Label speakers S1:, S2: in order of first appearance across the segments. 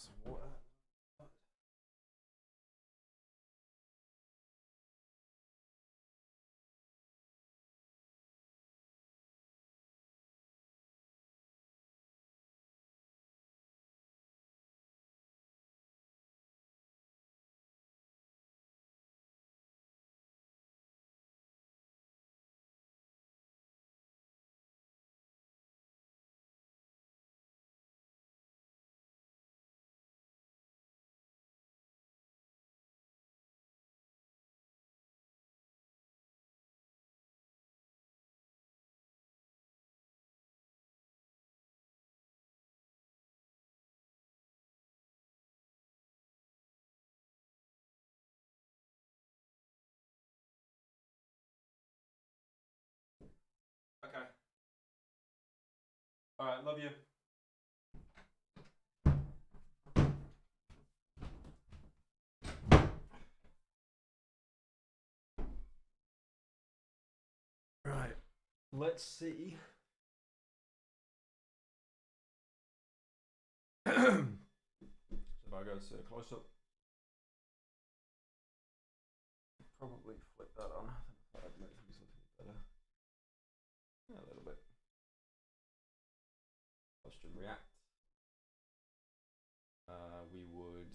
S1: Some water. Okay. All right, love you. Right. Let's see. So if I go to close up, probably flip that on. I'd make something better. Yeah, a little bit. Let's just react. We would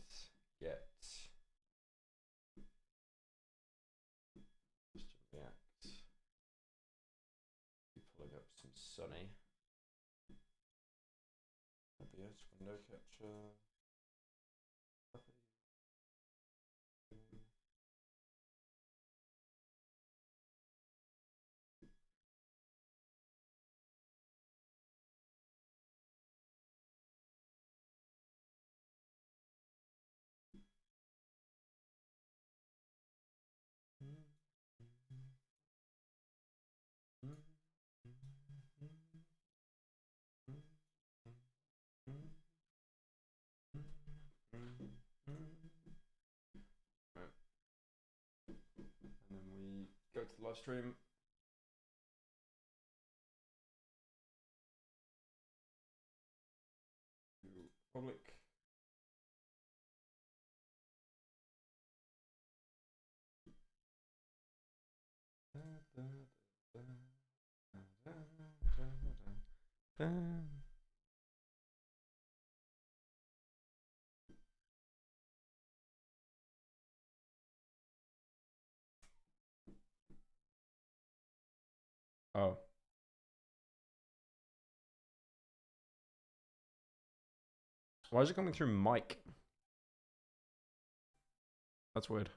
S1: get just react. Pulling up some Sunny. OBS window capture. And then we go to the live stream. To public. Oh. Why is it coming through mic? That's weird.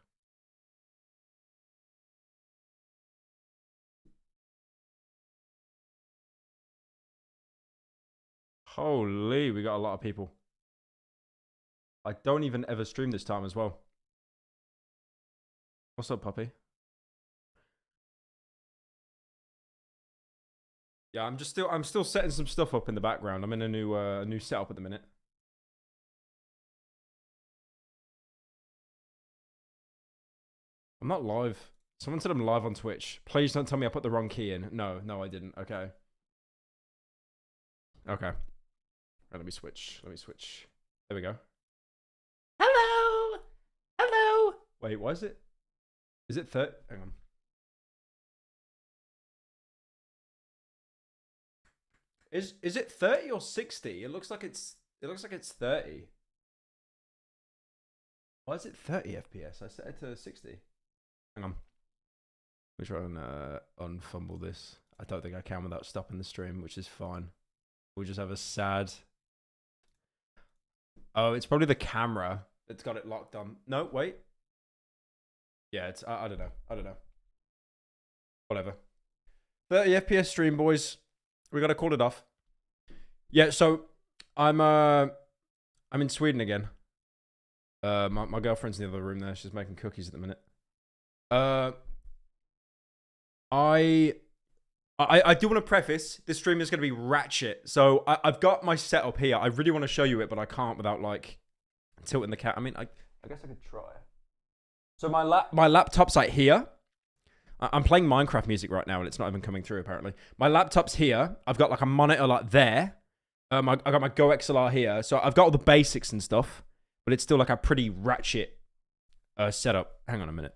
S1: Holy, we got a lot of people. I don't even ever stream this time as well. What's up, puppy? Yeah, I'm still setting some stuff up in the background. I'm in a new setup at the minute. I'm not live. Someone said I'm live on Twitch. Please don't tell me I put the wrong key in. No, I didn't. Okay. Okay. Right, let me switch. There we go. Hello! Hello! Wait, what is it? Is it 30? Hang on. Is it 30 or 60? It looks like it's 30. Why is it 30 FPS? I set it to 60. Hang on. Let me try and unfumble this. I don't think I can without stopping the stream, which is fine. We'll just have a sad... Oh, it's probably the camera that's got it locked on. No, wait. Yeah, it's... I don't know. Whatever. 30 FPS stream, boys. We gotta call it off. Yeah, so I'm in Sweden again. My girlfriend's in the other room there. She's making cookies at the minute. I do want to preface, this stream is going to be ratchet. So I've got my setup here. I really want to show you it, but I can't without like tilting the cat. I mean, I guess I could try. So my laptop's like here. I'm playing Minecraft music right now and it's not even coming through apparently. My laptop's here. I've got like a monitor like there. I got my Go XLR here, so I've got all the basics and stuff, but it's still like a pretty ratchet setup. Hang on a minute,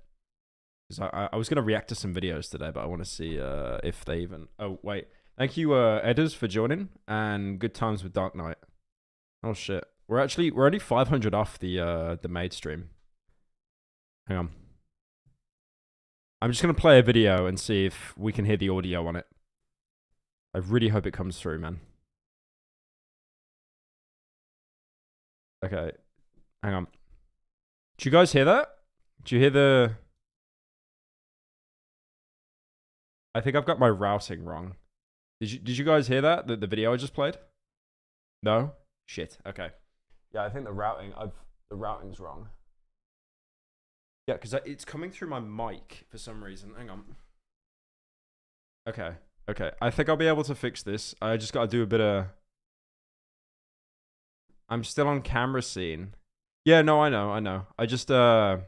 S1: because I was gonna react to some videos today, but I want to see if they even. Oh wait, thank you Edders for joining, and good times with Dark Knight. Oh shit, we're only 500 off the maid stream. Hang on, I'm just gonna play a video and see if we can hear the audio on it. I really hope it comes through, man. Okay, hang on. Do you guys hear that? Do you hear the... I think I've got my routing wrong. Did you guys hear that? The video I just played? No? Shit. Okay. Yeah, I think the routing's wrong. Yeah, because it's coming through my mic for some reason. Hang on. Okay. Okay. I think I'll be able to fix this. I just got to do a bit of... I'm still on camera scene. Yeah, no, I know. I just, I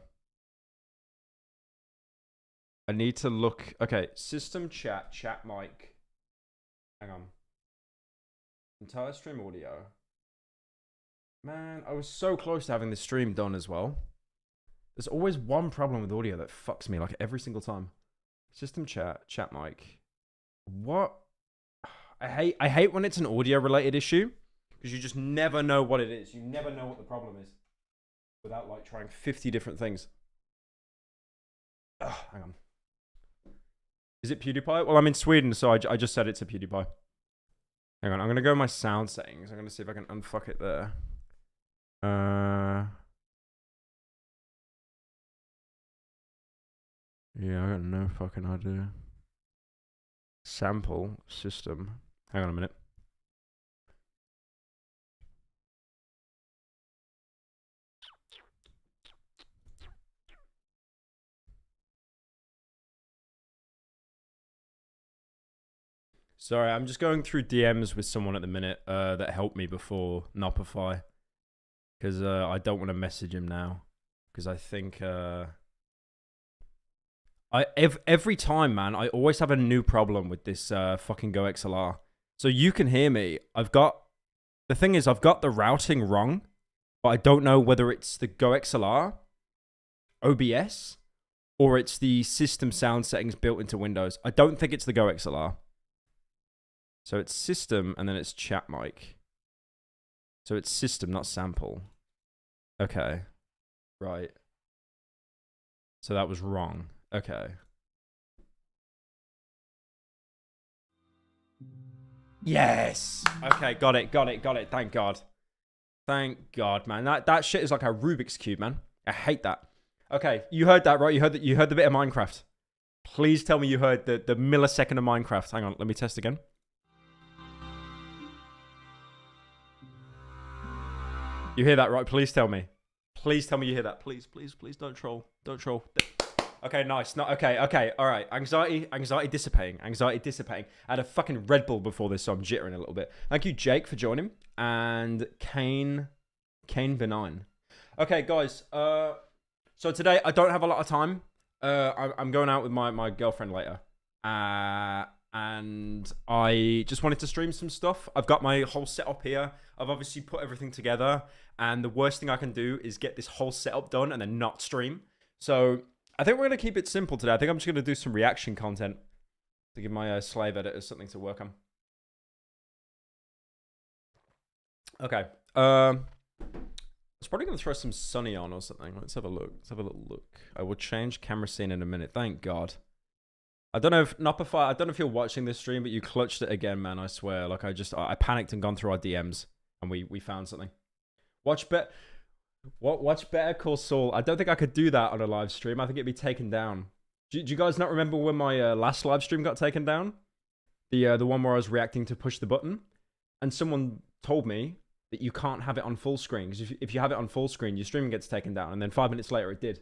S1: need to look. Okay, system chat mic. Hang on. Entire stream audio. Man, I was so close to having this stream done as well. There's always one problem with audio that fucks me, like every single time. System chat mic. What? I hate when it's an audio related issue. Because you just never know what it is. You never know what the problem is. Without like trying 50 different things. Ugh, hang on. Is it PewDiePie? Well, I'm in Sweden, so I just said it's a PewDiePie. Hang on, I'm going to go my sound settings. I'm going to see if I can unfuck it there. Yeah, I got no fucking idea. Sample system. Hang on a minute. Sorry, I'm just going through DMs with someone at the minute that helped me before Nopify. Because I don't want to message him now. Because I think... every time, man, I always have a new problem with this fucking Go XLR. So you can hear me. The thing is, I've got the routing wrong. But I don't know whether it's the Go XLR, OBS, or it's the system sound settings built into Windows. I don't think it's the Go XLR. So it's system, and then it's chat mic. So it's system, not sample. Okay. Right. So that was wrong. Okay. Yes! Okay, got it. Thank God. Thank God, man. That shit is like a Rubik's Cube, man. I hate that. Okay, you heard that, right? You heard the bit of Minecraft. Please tell me you heard the millisecond of Minecraft. Hang on, let me test again. You hear that, right? Please tell me. Please tell me you hear that. Please don't troll. Don't troll. Okay, nice. No, okay. All right. Anxiety dissipating. I had a fucking Red Bull before this, so I'm jittering a little bit. Thank you, Jake, for joining. And Kane Benign. Okay, guys. So today I don't have a lot of time. I'm going out with my girlfriend later. And I just wanted to stream some stuff. I've got my whole setup here. I've obviously put everything together. And the worst thing I can do is get this whole setup done and then not stream. So I think we're going to keep it simple today. I think I'm just going to do some reaction content to give my slave editors something to work on. Okay. I was probably going to throw some Sunny on or something. Let's have a look. Let's have a little look. I will change camera scene in a minute. Thank God. I don't know if Nopify, I don't know if you're watching this stream, but you clutched it again, man. I swear. Like I panicked and gone through our DMs and we found something. Watch Better Call Saul. I don't think I could do that on a live stream. I think it'd be taken down. Do you guys not remember when my last live stream got taken down? The one where I was reacting to Push the Button, and someone told me that you can't have it on full screen because if you have it on full screen, your stream gets taken down, and then 5 minutes later it did.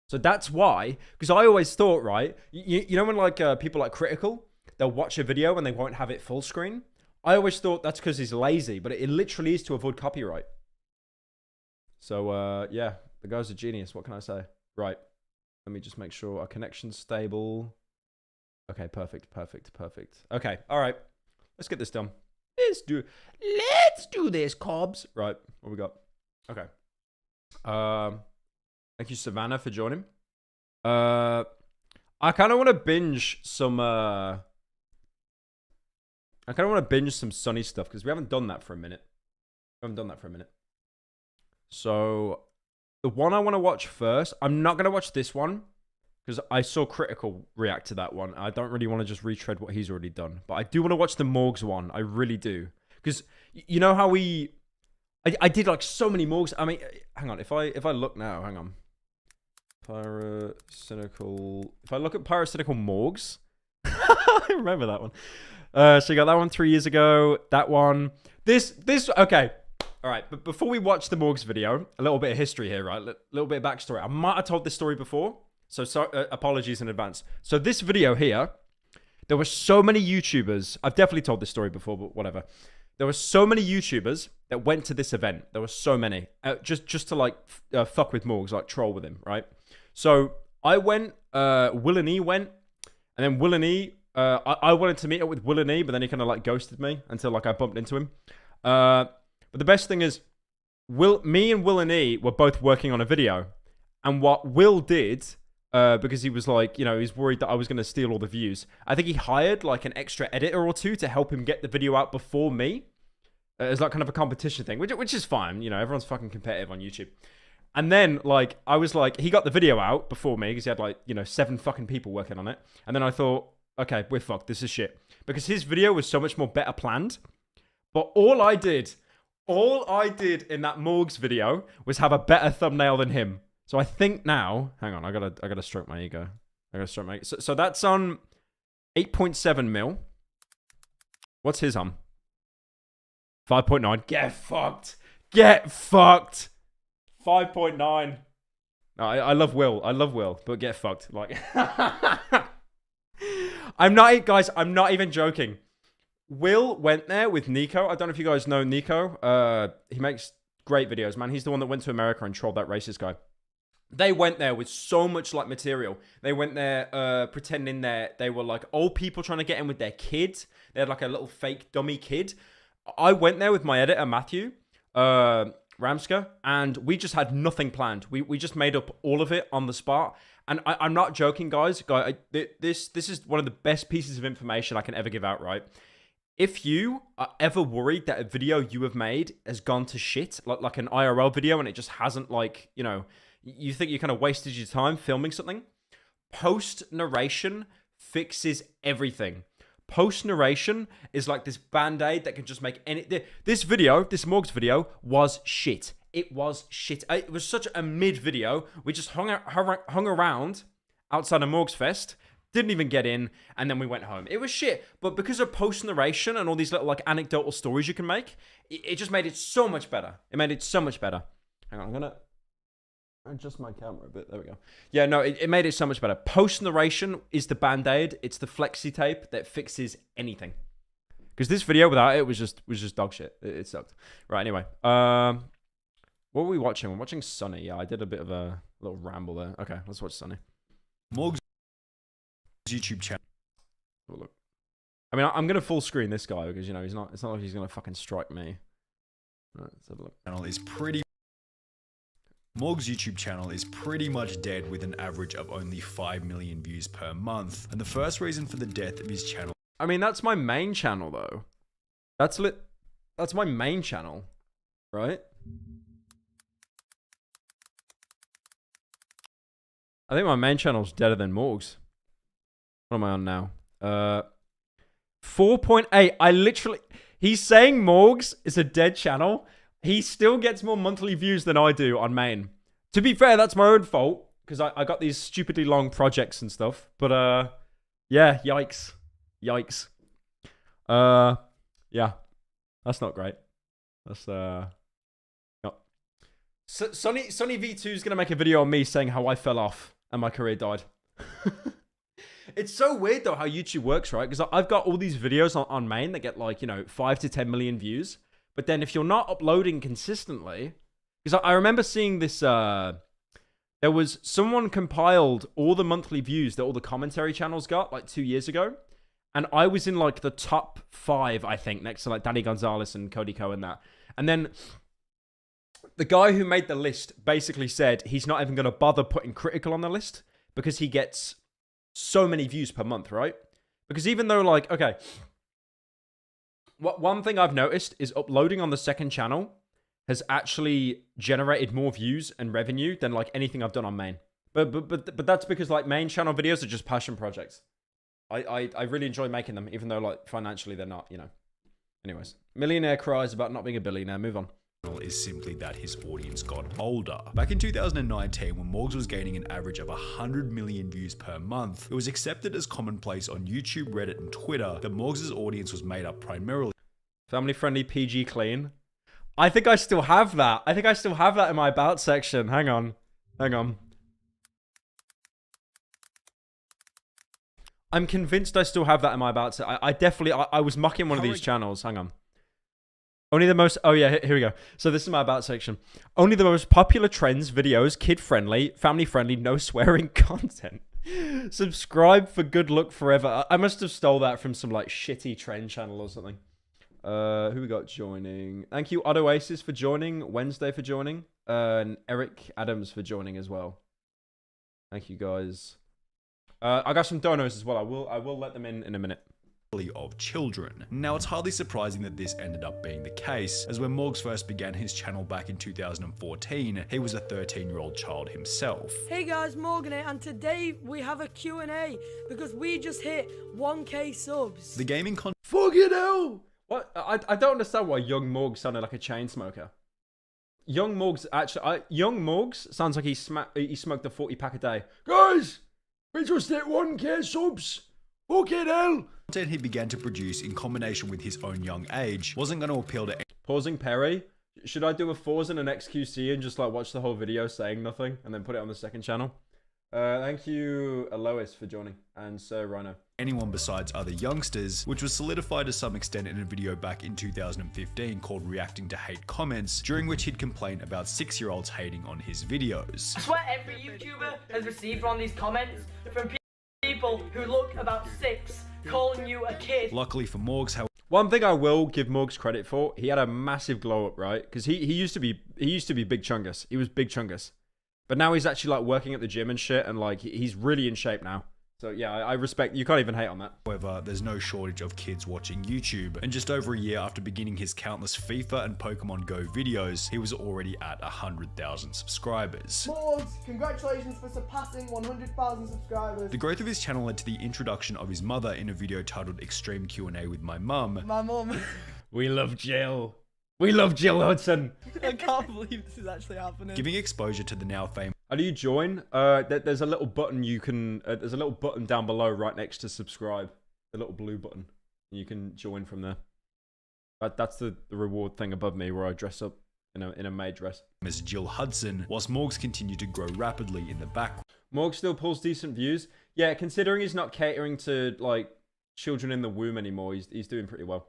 S1: So that's why, because I always thought, right, you know when like people like Critical, they'll watch a video and they won't have it full screen. I always thought that's because he's lazy, but it literally is to avoid copyright. So, yeah, the guy's a genius. What can I say? Right. Let me just make sure our connection's stable. Okay, perfect. Okay, all right. Let's get this done. Let's do this, Cobbs. Right, what we got? Okay. Thank you, Savannah, for joining. I kind of want to binge some. I kind of want to binge some Sunny stuff because we haven't done that for a minute. So the one I want to watch first, I'm not gonna watch this one because I saw Critical react to that one. I don't really want to just retread what he's already done, but I do want to watch the Morgs one. I really do, because you know how I did like so many Morgs. I mean, hang on, if I look now, hang on, Pyrocynical. If I look at Pyrocynical Morgs, I remember that one. So you got that one 3 years ago. That one. This. Okay. All right. But before we watch the Morgs video, a little bit of history here, right? A little bit of backstory. I might have told this story before, so apologies in advance. So this video here, there were so many YouTubers. I've definitely told this story before, but whatever. There were so many YouTubers that went to this event. There were so many. Just to like fuck with Morgs, like troll with him, right? So I went, Will and E went, and then Will and E, I wanted to meet up with Will and E, but then he kind of like ghosted me until like I bumped into him. But the best thing is, me and Will and E were both working on a video. And what Will did, because he was like, you know, he's worried that I was going to steal all the views. I think he hired like an extra editor or two to help him get the video out before me. It's like kind of a competition thing, which is fine. You know, everyone's fucking competitive on YouTube. And then, like, I was like, he got the video out before me because he had like, you know, 7 fucking people working on it. And then I thought, okay, we're fucked. This is shit. Because his video was so much more better planned. But all I did in that Morgs video was have a better thumbnail than him. So I think now, hang on, I gotta stroke my ego. So that's on 8.7 mil. What's his on? 5.9. Get fucked. 5.9. No, I love Will, but get fucked. Like, I'm not even joking. Will went there with Nico. I don't know if you guys know Nico. He makes great videos, man. He's the one that went to America and trolled that racist guy. They went there with so much like material. They went there pretending that they were like old people trying to get in with their kids. They had like a little fake dummy kid. I went there with my editor, Matthew Ramska, and we just had nothing planned. We just made up all of it on the spot. And I'm not joking, guys. This is one of the best pieces of information I can ever give out, right? If you are ever worried that a video you have made has gone to shit, like an IRL video, and it just hasn't, like, you know, you think you kind of wasted your time filming something, post-narration fixes everything. Post-narration is like this band-aid that can just make any... This Morgs video was shit. It was shit. It was such a mid video. We just hung around outside of Morgs Fest, didn't even get in, and then we went home. It was shit. But because of post-narration and all these little like anecdotal stories you can make, it just made it so much better. Hang on, I'm gonna adjust my camera a bit. There we go. Yeah, no, it made it so much better. Post-narration is the band-aid. It's the flexi tape that fixes anything. Because this video without it was just dog shit. It sucked. Right, anyway. What were we watching? We're watching Sunny. Yeah, I did a bit of a little ramble there. Okay, let's watch Sunny.
S2: Morg's YouTube channel.
S1: Have a look. I mean, I'm going to full screen this guy because, you know, it's not like he's going to fucking strike me. Right, let's have a look.
S2: Morg's YouTube channel is pretty much dead with an average of only 5 million views per month. And the first reason for the death of his channel...
S1: I mean, that's my main channel, though. That's my main channel, right? I think my main channel's deader than Morg's. What am I on now? 4.8. He's saying Morg's is a dead channel. He still gets more monthly views than I do on main. To be fair, that's my own fault, because I got these stupidly long projects and stuff. But, yeah, yikes. Yeah. That's not great. That's, not. Sonny V2 is going to make a video on me saying how I fell off and my career died. It's so weird, though, how YouTube works, right? Because I've got all these videos on main that get, like, you know, 5 to 10 million views. But then if you're not uploading consistently... Because I remember seeing this... there was... Someone compiled all the monthly views that all the commentary channels got, like, 2 years ago. And I was in like the top 5, I think, next to like Danny Gonzalez and Cody Ko and that. And then the guy who made the list basically said he's not even going to bother putting Critical on the list because he gets so many views per month, right? Because even though like, okay, one thing I've noticed is uploading on the second channel has actually generated more views and revenue than like anything I've done on main. But that's because like main channel videos are just passion projects. I really enjoy making them, even though like financially they're not, you know. Anyways, millionaire cries about not being a billionaire. Move on.
S2: Is simply that his audience got older. Back in 2019, when Morgs was gaining an average of 100 million views per month, it was accepted as commonplace on YouTube, Reddit, and Twitter that Morgs' audience was made up primarily
S1: family-friendly, PG clean. I think I still have that. I think I still have that in my about section. Hang on. I'm convinced I still have that in my about section. I definitely, I was mocking one of these channels. Hang on. Only the most, oh yeah, here we go. So this is my about section. Only the most popular trends, videos, kid-friendly, family-friendly, no swearing content. Subscribe for good luck forever. I must have stole that from some like shitty trend channel or something. Who we got joining? Thank you, Odd Oasis, for joining. Wednesday for joining. And Eric Adams for joining as well. Thank you, guys. I got some donos as well. I will let them in a minute.
S2: Of children. Now, it's hardly surprising that this ended up being the case, as when Morgs first began his channel back in 2014, he was a 13-year-old child himself.
S3: Hey guys, Morgan here, and today we have a Q&A because we just hit 1k subs.
S2: The gaming
S1: Fucking hell! What? I don't understand why Young Morgs sounded like a chain smoker. Young Morgs actually, Young Morgs sounds like he smoked a 40 pack a day. Guys, we just hit 1k subs. Fucking hell!
S2: Content he began to produce in combination with his own young age wasn't going to appeal to
S1: Pausing Perry. Should I do a Forza and an XQC and just like watch the whole video saying nothing and then put it on the second channel? Thank you, Alois, for joining, and Sir Rhino.
S2: Anyone besides other youngsters, which was solidified to some extent in a video back in 2015 called Reacting to Hate Comments, during which he'd complain about 6-year-olds hating on his videos.
S4: I swear every YouTuber has received one of these comments from people who look about 6 calling you a kid.
S2: Luckily for Morgs, how
S1: one thing I will give Morgs credit for, he had a massive glow up, right? Because he used to be big chungus. He was big chungus. But now he's actually like working at the gym and shit, and like he's really in shape now. So yeah, I respect, you can't even hate on that.
S2: However, there's no shortage of kids watching YouTube, and just over a year after beginning his countless FIFA and Pokemon Go videos, he was already at 100,000 subscribers.
S5: Morgs, congratulations for surpassing 100,000 subscribers.
S2: The growth of his channel led to the introduction of his mother in a video titled Extreme Q&A with My Mum.
S5: My mum.
S1: We love Jill. We love Jill Hudson.
S5: I can't believe this is actually happening.
S2: Giving exposure to the now famous
S1: How do you join? There's a little button you can. There's a little button down below, right next to subscribe. The little blue button. You can join from there. That's the reward thing above me, where I dress up in a maid dress.
S2: Miss Jill Hudson, whilst Morgs continued to grow rapidly in the background.
S1: Morgs still pulls decent views. Yeah, considering he's not catering to like children in the womb anymore, he's doing pretty well.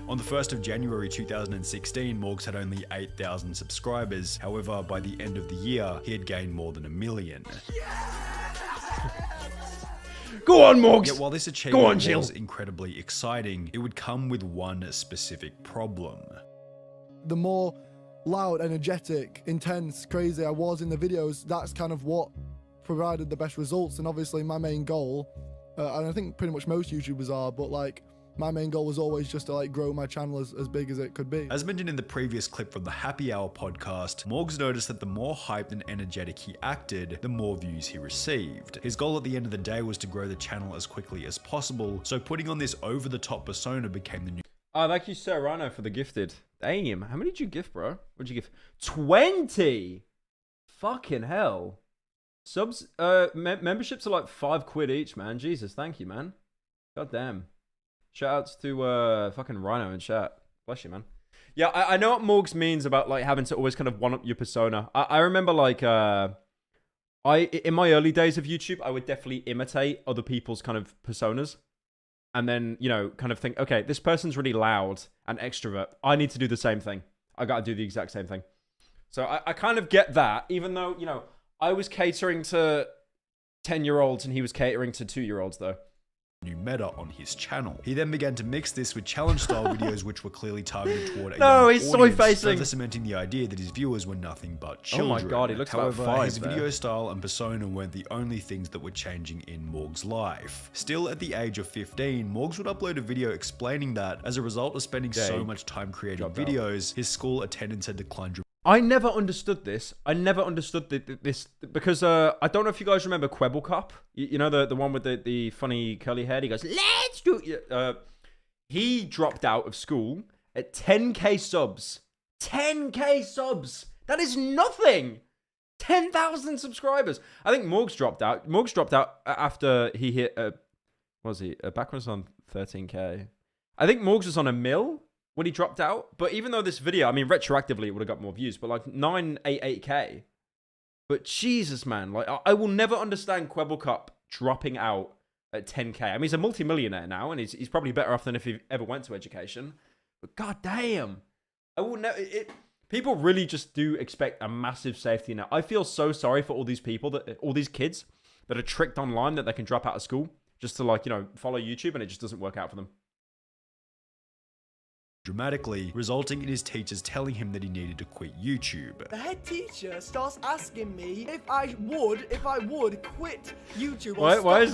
S2: On the 1st of January 2016, Morgs had only 8,000 subscribers. However, by the end of the year, he had gained more than 1 million.
S1: Go on, Morgs!
S2: Yet while this achievement
S1: Go on, Jill.
S2: was incredibly exciting, it would come with one specific problem.
S5: The more loud, energetic, intense, crazy I was in the videos, that's kind of what provided the best results. And obviously my main goal, and I think pretty much most YouTubers are, but like my main goal was always just to like grow my channel as big as it could be.
S2: As mentioned in the previous clip from the Happy Hour podcast, Morgs noticed that the more hyped and energetic he acted, the more views he received. His goal at the end of the day was to grow the channel as quickly as possible, so putting on this over-the-top persona became the new...
S1: Oh, thank you, Sir Rhino, for the gifted. Damn, how many did you gift, bro? What'd you gift? 20! Fucking hell. Subs, memberships are like £5 each, man. Jesus, thank you, man. God damn. Shoutouts to fucking Rhino in chat. Bless you, man. Yeah, I know what Morgs means about like having to always kind of one-up your persona. I remember like in my early days of YouTube, I would definitely imitate other people's kind of personas. And then, you know, kind of think, okay, this person's really loud and extrovert. I need to do the same thing. I got to do the exact same thing. So I kind of get that, even though, you know, I was catering to 10-year-olds and he was catering to 2-year-olds, though.
S2: new meta on his channel. He then began to mix this with challenge-style videos which were clearly targeted toward a
S1: No,
S2: young
S1: he's
S2: audience,
S1: soy-facing.
S2: further cementing the idea that his viewers were nothing but children.
S1: Oh my god, he looks
S2: However,
S1: about 5
S2: his
S1: there.
S2: video style and persona weren't the only things that were changing in Morg's life. Still at the age of 15, Morgs would upload a video explaining that, as a result of spending so much time creating
S1: dropped out.
S2: videos, his school attendance had declined
S1: I never understood this. I never understood this because I don't know if you guys remember Quebble Cup. You know the one with the funny curly hair. He goes, "Let's do it." He dropped out of school at 10k subs. 10k subs. That is nothing. 10,000 subscribers. I think Morgs dropped out. Morgs dropped out after he hit. What was he? Back when he was on 13k. I think Morgs was on 1 mil when he dropped out. But even though this video, I mean, retroactively, it would have got more views, but like 988k. But Jesus, man, like I will never understand Quebble Cup dropping out at 10k. I mean, he's a multimillionaire now, and he's probably better off than if he ever went to education. But god damn, I will never. People really just do expect a massive safety net. I feel so sorry for all these people all these kids that are tricked online that they can drop out of school just to, like, you know, follow YouTube, and it just doesn't work out for them.
S2: dramatically, resulting in his teachers telling him that he needed to quit YouTube.
S6: The head teacher starts asking me if I would quit YouTube.
S1: Why is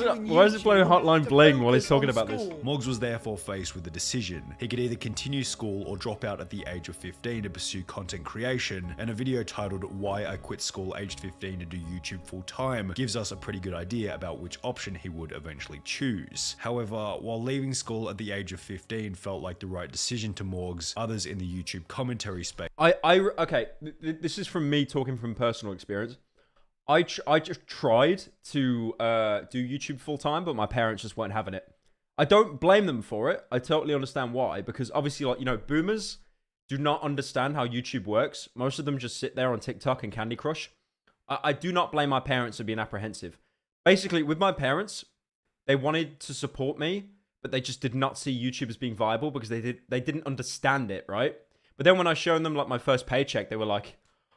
S1: it playing Hotline Bling while he's talking about this?
S2: Morgs was therefore faced with a decision. He could either continue school or drop out at the age of 15 to pursue content creation, and a video titled "Why I Quit School Aged 15 to Do YouTube Full Time" gives us a pretty good idea about which option he would eventually choose. However, while leaving school at the age of 15 felt like the right decision to Morgs, others in the YouTube commentary space
S1: Okay, this is from me talking from personal experience. I just tried to do YouTube full time, but my parents just weren't having it. I don't blame them for it. I totally understand why, because obviously, like, you know, boomers do not understand how YouTube works. Most of them just sit there on TikTok and Candy Crush. I do not blame my parents for being apprehensive. Basically, with my parents, they wanted to support me, but they just did not see YouTube as being viable because they didn't understand it, right? But then when I showed them like my first paycheck, they were like,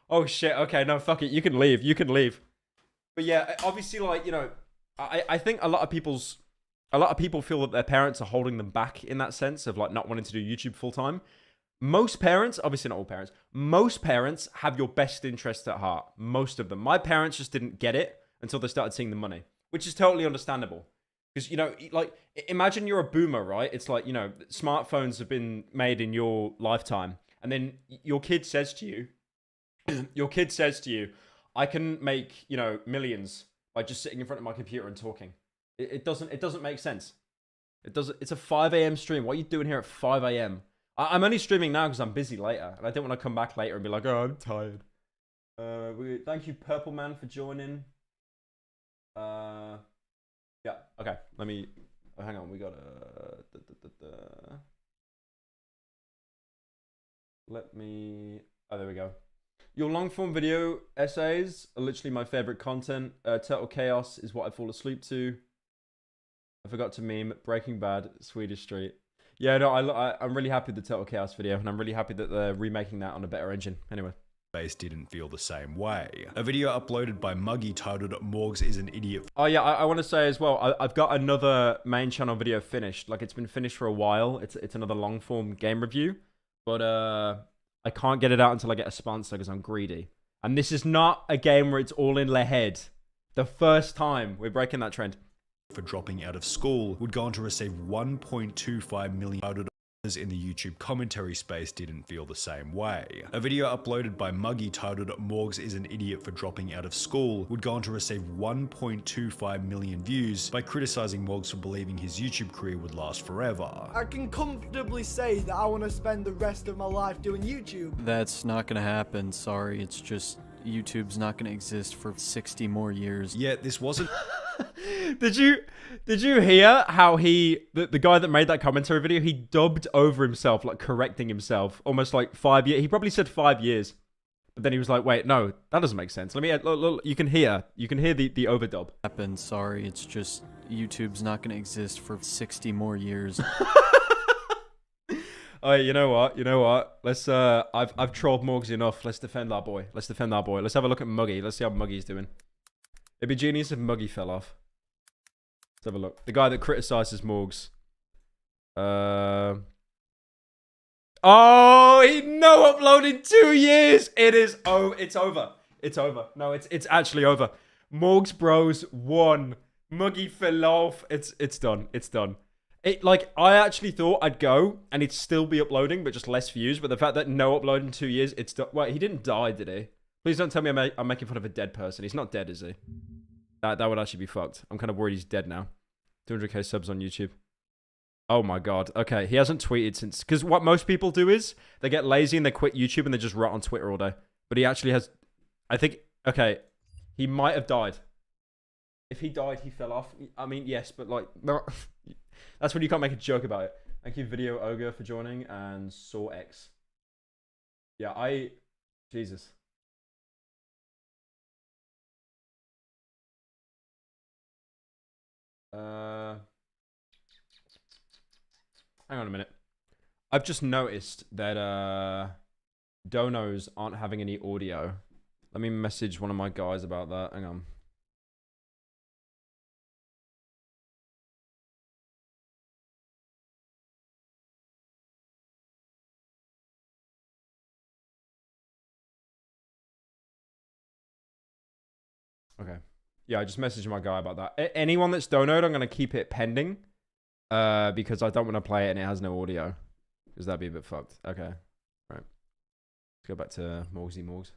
S1: "Oh shit, okay, no, fuck it, you can leave." But yeah, obviously, like, you know, I think a lot of people feel that their parents are holding them back in that sense of like not wanting to do YouTube full time. Most parents, obviously not all parents, most parents have your best interests at heart. Most of them. My parents just didn't get it until they started seeing the money, which is totally understandable. Because, you know, like, imagine you're a boomer, right? It's like, you know, smartphones have been made in your lifetime. And then your kid says to you, I can make, you know, millions by just sitting in front of my computer and talking. It doesn't make sense. It's a 5 a.m. stream. What are you doing here at 5 a.m.? I'm only streaming now because I'm busy later. And I don't want to come back later and be like, "Oh, I'm tired." Thank you, Purple Man, for joining. Yeah, okay, let me, hang on, we got oh, there we go. Your long form video essays are literally my favorite content. Turtle Chaos is what I fall asleep to. I forgot to meme Breaking Bad, Swedish Street. Yeah, no, I'm really happy with the Turtle Chaos video, and I'm really happy that they're remaking that on a better engine. Anyway.
S2: Didn't feel the same way. A video uploaded by Muggy titled "Morgs is an Idiot."
S1: Oh yeah, I want to say as well, I've got another main channel video finished. Like, it's been finished for a while. It's another long form game review, but I can't get it out until I get a sponsor because I'm greedy. And this is not a game where it's all in their head. The first time we're breaking that trend.
S2: For dropping out of school would go on to receive 1.25 million. Others in the YouTube commentary space didn't feel the same way. A video uploaded by Muggy titled "Morgs is an Idiot for Dropping Out of School" would go on to receive 1.25 million views by criticizing Morgs for believing his YouTube career would last forever.
S6: I can comfortably say that I want to spend the rest of my life doing YouTube.
S7: That's not gonna happen, sorry. It's just YouTube's not gonna exist for 60 more years.
S2: Yet this wasn't
S1: Did you hear how the guy that made that commentary video, he dubbed over himself, like correcting himself, almost like 5 years. He probably said 5 years, but then he was like, "Wait, no, that doesn't make sense." Let me look, you can hear the overdub.
S7: Happen, sorry. It's just YouTube's not gonna exist for 60 more years.
S1: Oh, you know what? Let's I've trolled Morgs enough. Let's defend our boy. Let's have a look at Muggy. Let's see how Muggy's doing. It'd be genius if Muggy fell off. have a look. The guy that criticizes Morgs. Oh, he no uploaded 2 years. It's over. It's over. No, it's actually over. Morgs Bros won. Muggy fell off. It's done. It's done. I actually thought I'd go and he'd still be uploading, but just less views. But the fact that no upload in 2 years, it's done. Wait, he didn't die, did he? Please don't tell me I'm making fun of a dead person. He's not dead, is he? That would actually be fucked. I'm kind of worried he's dead now. 200k subs on YouTube. Oh my god. Okay, he hasn't tweeted since... Because what most people do is they get lazy and they quit YouTube and they just rot on Twitter all day. But he actually has... I think... Okay, he might have died. If he died, he fell off. I mean, yes, but like... No. That's when you can't make a joke about it. Thank you, Video Ogre, for joining, and Saw X. Yeah, Jesus. Hang on a minute. I've just noticed that donos aren't having any audio. Let me message one of my guys about that. Hang on. Okay. Yeah, I just messaged my guy about that. Anyone that's donoed, I'm going to keep it pending. Because I don't want to play it and it has no audio. Because that'd be a bit fucked. Okay. Right. Let's go back to Morgs.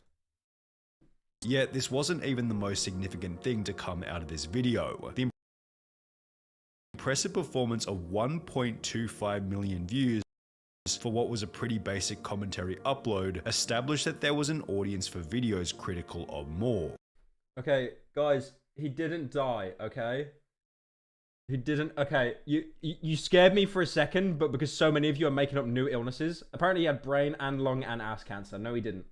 S2: Yet, this wasn't even the most significant thing to come out of this video. The impressive performance of 1.25 million views for what was a pretty basic commentary upload established that there was an audience for videos critical of Morg.
S1: Okay, guys, he didn't die, okay? He didn't... Okay, you scared me for a second, but because so many of you are making up new illnesses. Apparently he had brain and lung and ass cancer. No, he didn't.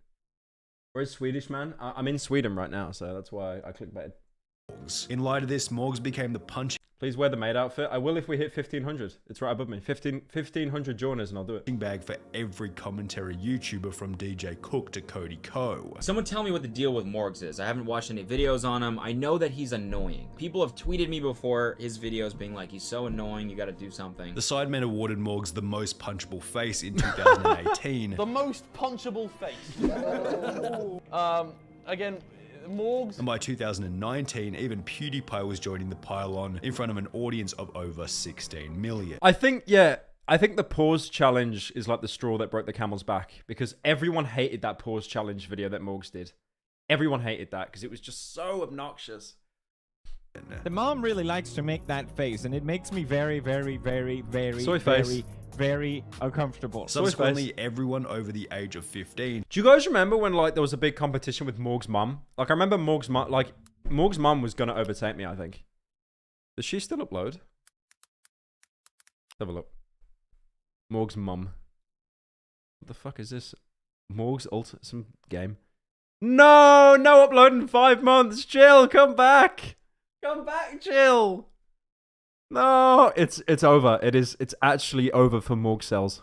S1: Where's Swedish man? I'm in Sweden right now, so that's why I clickbaited.
S2: In light of this, Morgs became the punching
S1: Please wear the maid outfit. I will if we hit 1,500. It's right above me. 1500 joiners and I'll do it.
S2: bag for every commentary YouTuber from DJ Cook to Cody Co.
S8: Someone tell me what the deal with Morgs is. I haven't watched any videos on him. I know that he's annoying. People have tweeted me before his videos being like, he's so annoying, you gotta do something.
S2: The Sidemen awarded Morgs the most punchable face in 2018.
S9: The most punchable face. Again, Morgs.
S2: And by 2019, even PewDiePie was joining the pylon in front of an audience of over 16 million.
S1: I think the pause challenge is like the straw that broke the camel's back, because everyone hated that pause challenge video that Morgs did. Everyone hated that because it was just so obnoxious.
S10: The mom really likes to make that face, and it makes me very, very, very, very,
S1: Soy
S10: very,
S1: face.
S10: very uncomfortable.
S2: Subsequently, everyone over the age of 15.
S1: Do you guys remember when like there was a big competition with Morg's mum? Like I remember Morg's mum was gonna overtake me, I think. Does she still upload? Let's have a look. Morg's mum. What the fuck is this? Morg's some game. No upload in 5 months. Jill, come back. Come back, Jill. No, it's over. It's actually over for Morg Cells.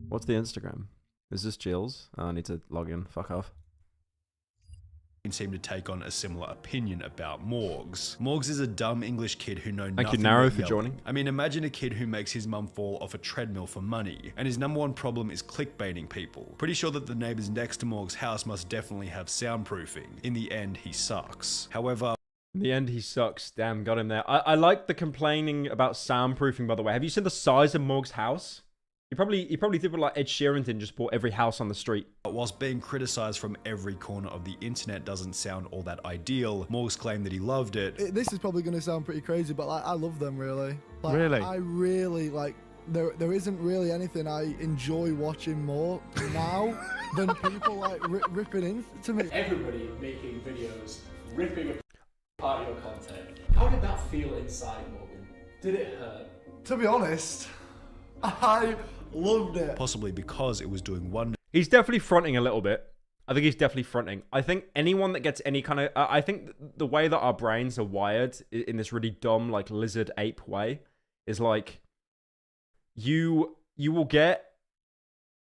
S1: What's the Instagram? Is this Jill's? Oh, I need to log in. Fuck off.
S2: Seem to take on a similar opinion about Morgs. Morgs is a dumb English kid who know nothing.
S1: Thank you, Naro,
S2: but
S1: for
S2: yelling.
S1: joining.
S2: I mean, imagine a kid who makes his mum fall off a treadmill for money, and his number one problem is clickbaiting people. Pretty sure that the neighbors next to Morg's house must definitely have soundproofing. In the end, he sucks. However,
S1: in the end, he sucks. Damn, got him there. I like the complaining about soundproofing, by the way. Have you seen the size of Morg's house? He probably did what like Ed Sheeran did and just bought every house on the street.
S2: Whilst being criticized from every corner of the internet doesn't sound all that ideal, Morgs claimed that he loved it.
S5: This is probably going to sound pretty crazy, but like I love them really. Like,
S10: Really?
S5: I really like. There isn't really anything I enjoy watching more now than people like ripping into me.
S11: Everybody making videos, ripping apart your content. How did that feel inside, Morgan? Did it hurt?
S6: To be honest, I loved it.
S2: Possibly because it was doing wonders.
S1: He's definitely fronting a little bit. I think he's definitely fronting. I think anyone that gets any kind of... I think the way that our brains are wired in this really dumb, like, lizard ape way is like... You will get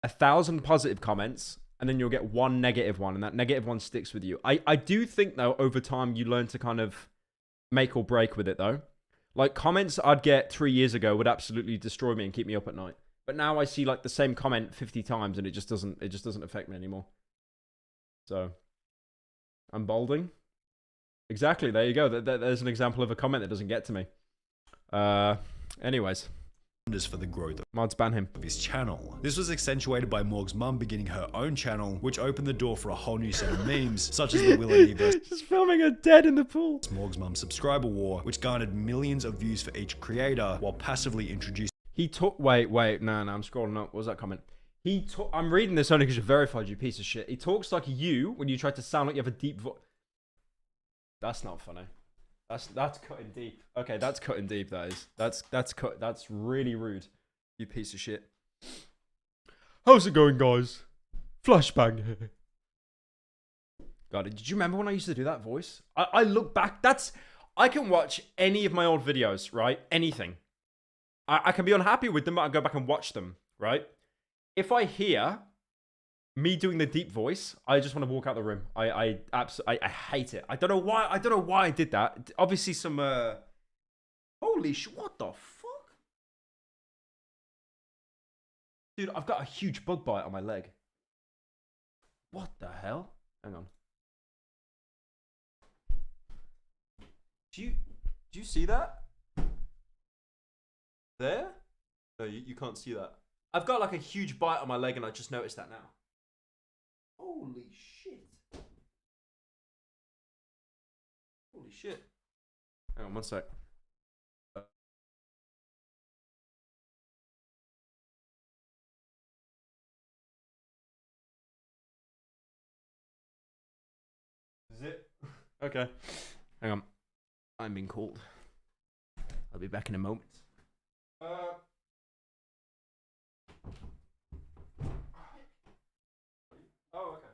S1: 1,000 positive comments, and then you'll get one negative one, and that negative one sticks with you. I do think, though, over time, you learn to kind of make or break with it, though. Like, comments I'd get 3 years ago would absolutely destroy me and keep me up at night. But now I see, like, the same comment 50 times and it just doesn't affect me anymore. So, I'm balding. Exactly, there you go. There's an example of a comment that doesn't get to me. Anyways.
S2: For the growth
S1: Mods ban him
S2: of his channel. This was accentuated by Morg's mum beginning her own channel, which opened the door for a whole new set of memes, such as the Will and versus
S1: just filming her dead in the pool.
S2: Morg's mum subscriber war, which garnered millions of views for each creator, while passively introducing.
S1: He took. Wait, no, I'm scrolling up. What was that comment? I'm reading this only because you're verified, you piece of shit. He talks like you when you try to sound like you have a deep voice. That's not funny. That's cutting deep. Okay, that's cutting deep. That is. That's really rude. You piece of shit. How's it going, guys? Flashbang here. God, did you remember when I used to do that voice? I look back. I can watch any of my old videos, right? Anything. I can be unhappy with them, but I go back and watch them, right? If I hear me doing the deep voice, I just want to walk out the room. I hate it. I don't know why I did that. Obviously some holy shit, what the fuck? Dude, I've got a huge bug bite on my leg. What the hell? Hang on. Do you see that? There? No, you can't see that. I've got like a huge bite on my leg and I just noticed that now. Holy shit. Holy shit. Hang on one sec. Is it? Okay. Hang on. I'm being called. I'll be back in a moment. Oh, okay.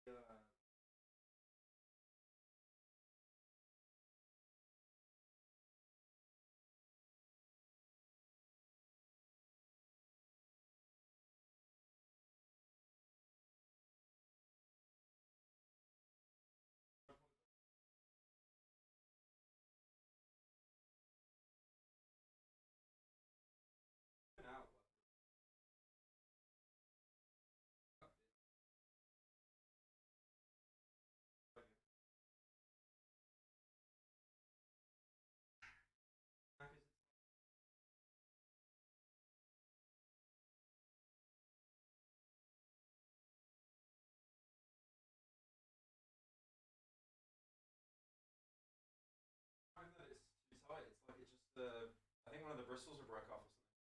S1: Yeah, sure. It's like it's just I think one of the bristles are broke off or something.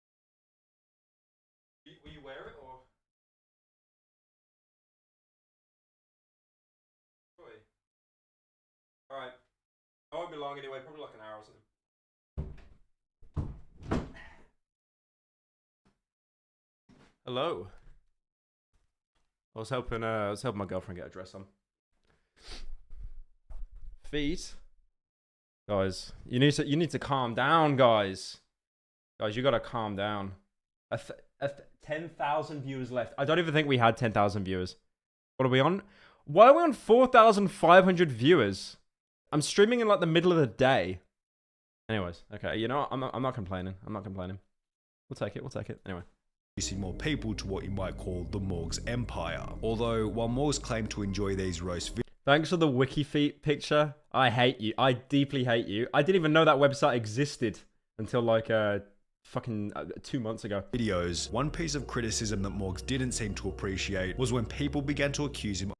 S1: Will you wear it or? Alright. I won't be long anyway, probably like an hour or something. Hello. I was helping my girlfriend get a dress on. Feet. Guys, you need to calm down, guys. Guys, you gotta calm down. 10,000 viewers left. I don't even think we had 10,000 viewers. What are we on? Why are we on 4,500 viewers? I'm streaming in like the middle of the day. Anyways, okay, you know what? I'm not complaining. I'm not complaining. We'll take it. We'll take it. Anyway.
S2: Introducing more people to what you might call the Morg's empire. Although, while Morg's claim to enjoy these roast videos.
S1: Thanks for the wiki feet picture. I hate you. I deeply hate you. I didn't even know that website existed until like fucking 2 months ago.
S2: Videos. One piece of criticism that Morgs didn't seem to appreciate was when people began to accuse him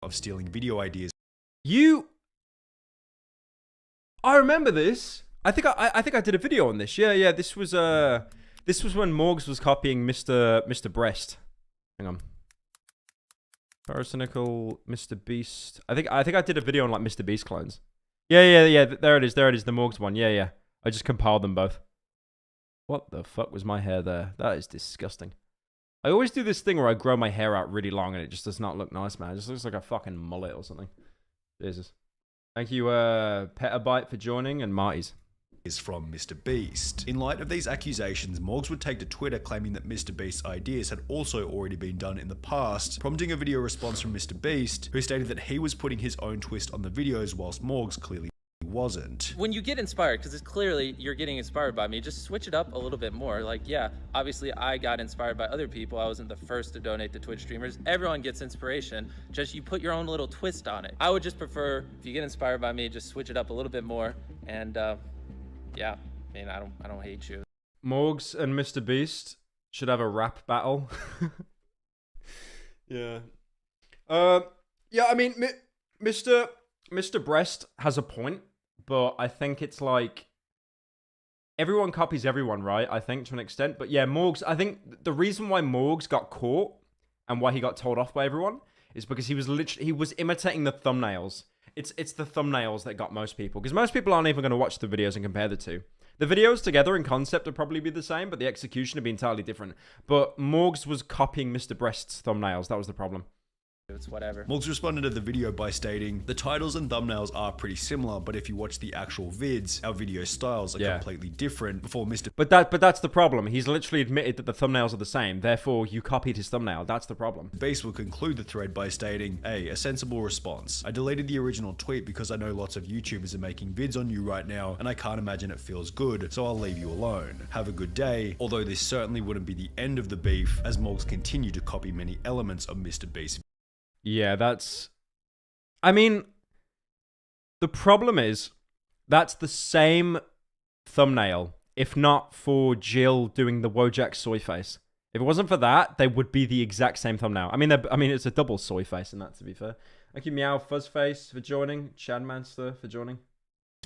S2: of stealing video ideas.
S1: I remember this. I think I did a video on this. Yeah. This was This was when Morgs was copying Mr. Breast. Hang on. Pyrocynical, Mr. Beast. I think I did a video on like Mr. Beast clones. Yeah. There it is. The Morgs one. Yeah. I just compiled them both. What the fuck was my hair there? That is disgusting. I always do this thing where I grow my hair out really long and it just does not look nice, man. It just looks like a fucking mullet or something. Jesus. Thank you, Petabyte, for joining, and Marty's.
S2: Is from Mr. Beast. In light of these accusations, Morgs would take to Twitter claiming that Mr. Beast's ideas had also already been done in the past, prompting a video response from Mr. Beast, who stated that he was putting his own twist on the videos whilst Morgs clearly wasn't.
S12: When you get inspired, because it's clearly you're getting inspired by me, just switch it up a little bit more. Like, yeah, obviously I got inspired by other people. I wasn't the first to donate to Twitch streamers. Everyone gets inspiration. Just you put your own little twist on it. I would just prefer, if you get inspired by me, just switch it up a little bit more. And yeah, I mean, I don't hate you.
S1: Morgs and Mr. Beast should have a rap battle. Yeah. Yeah, I mean, Mr. Breast has a point, but I think it's like everyone copies everyone, right? I think to an extent. But yeah, Morgs, I think the reason why Morgs got caught and why he got told off by everyone is because he was imitating the thumbnails. It's the thumbnails that got most people, because most people aren't even going to watch the videos and compare the two. The videos together in concept would probably be the same, but the execution would be entirely different. But Morgs was copying Mr. Breast's thumbnails. That was the problem.
S12: It's whatever.
S2: Morgs responded to the video by stating, the titles and thumbnails are pretty similar, but if you watch the actual vids, our video styles are completely different. Before Mr.
S1: But that's the problem. He's literally admitted that the thumbnails are the same. Therefore, you copied his thumbnail. That's the problem.
S2: Beast will conclude the thread by stating, a sensible response. I deleted the original tweet because I know lots of YouTubers are making vids on you right now, and I can't imagine it feels good, so I'll leave you alone. Have a good day, although this certainly wouldn't be the end of the beef, as Morgs continued to copy many elements of Mr. Beast's.
S1: Yeah, that's... I mean, the problem is, that's the same thumbnail, if not for Jill doing the Wojak soy face. If it wasn't for that, they would be the exact same thumbnail. I mean, it's a double soy face in that, to be fair. Thank you, Meow Fuzzface, for joining. Chadmanster for joining.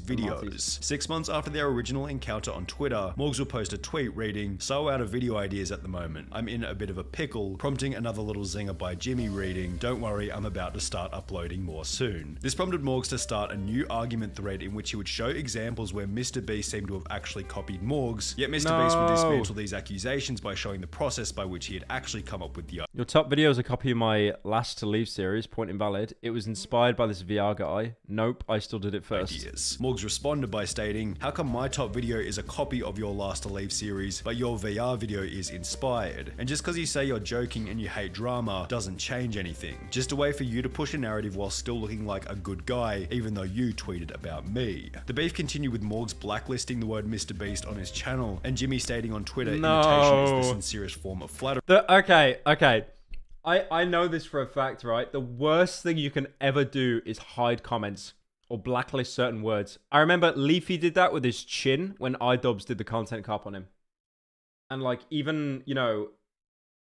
S2: Videos. 6 months after their original encounter on Twitter, Morgs will post a tweet reading, so out of video ideas at the moment. I'm in a bit of a pickle, prompting another little zinger by Jimmy reading, don't worry, I'm about to start uploading more soon. This prompted Morgs to start a new argument thread in which he would show examples where Mr. Beast seemed to have actually copied Morgs, yet Mr. Beast would dismantle these accusations by showing the process by which he had actually come up with the...
S1: Your top video is a copy of my Last to Leave series, point invalid. It was inspired by this VR guy. Nope, I still did it first.
S2: Ideas. Morgs responded by stating, how come my top video is a copy of your Last to Leave series, but your VR video is inspired? And just because you say you're joking and you hate drama doesn't change anything. Just a way for you to push a narrative while still looking like a good guy, even though you tweeted about me. The beef continued with Morgs blacklisting the word Mr. Beast on his channel, and Jimmy stating on Twitter, imitation is the sincerest form of flattery.
S1: Okay. I know this for a fact, right? The worst thing you can ever do is hide comments or blacklist certain words. I remember Leafy did that with his chin when iDubbbz did the content cop on him. And like, even, you know,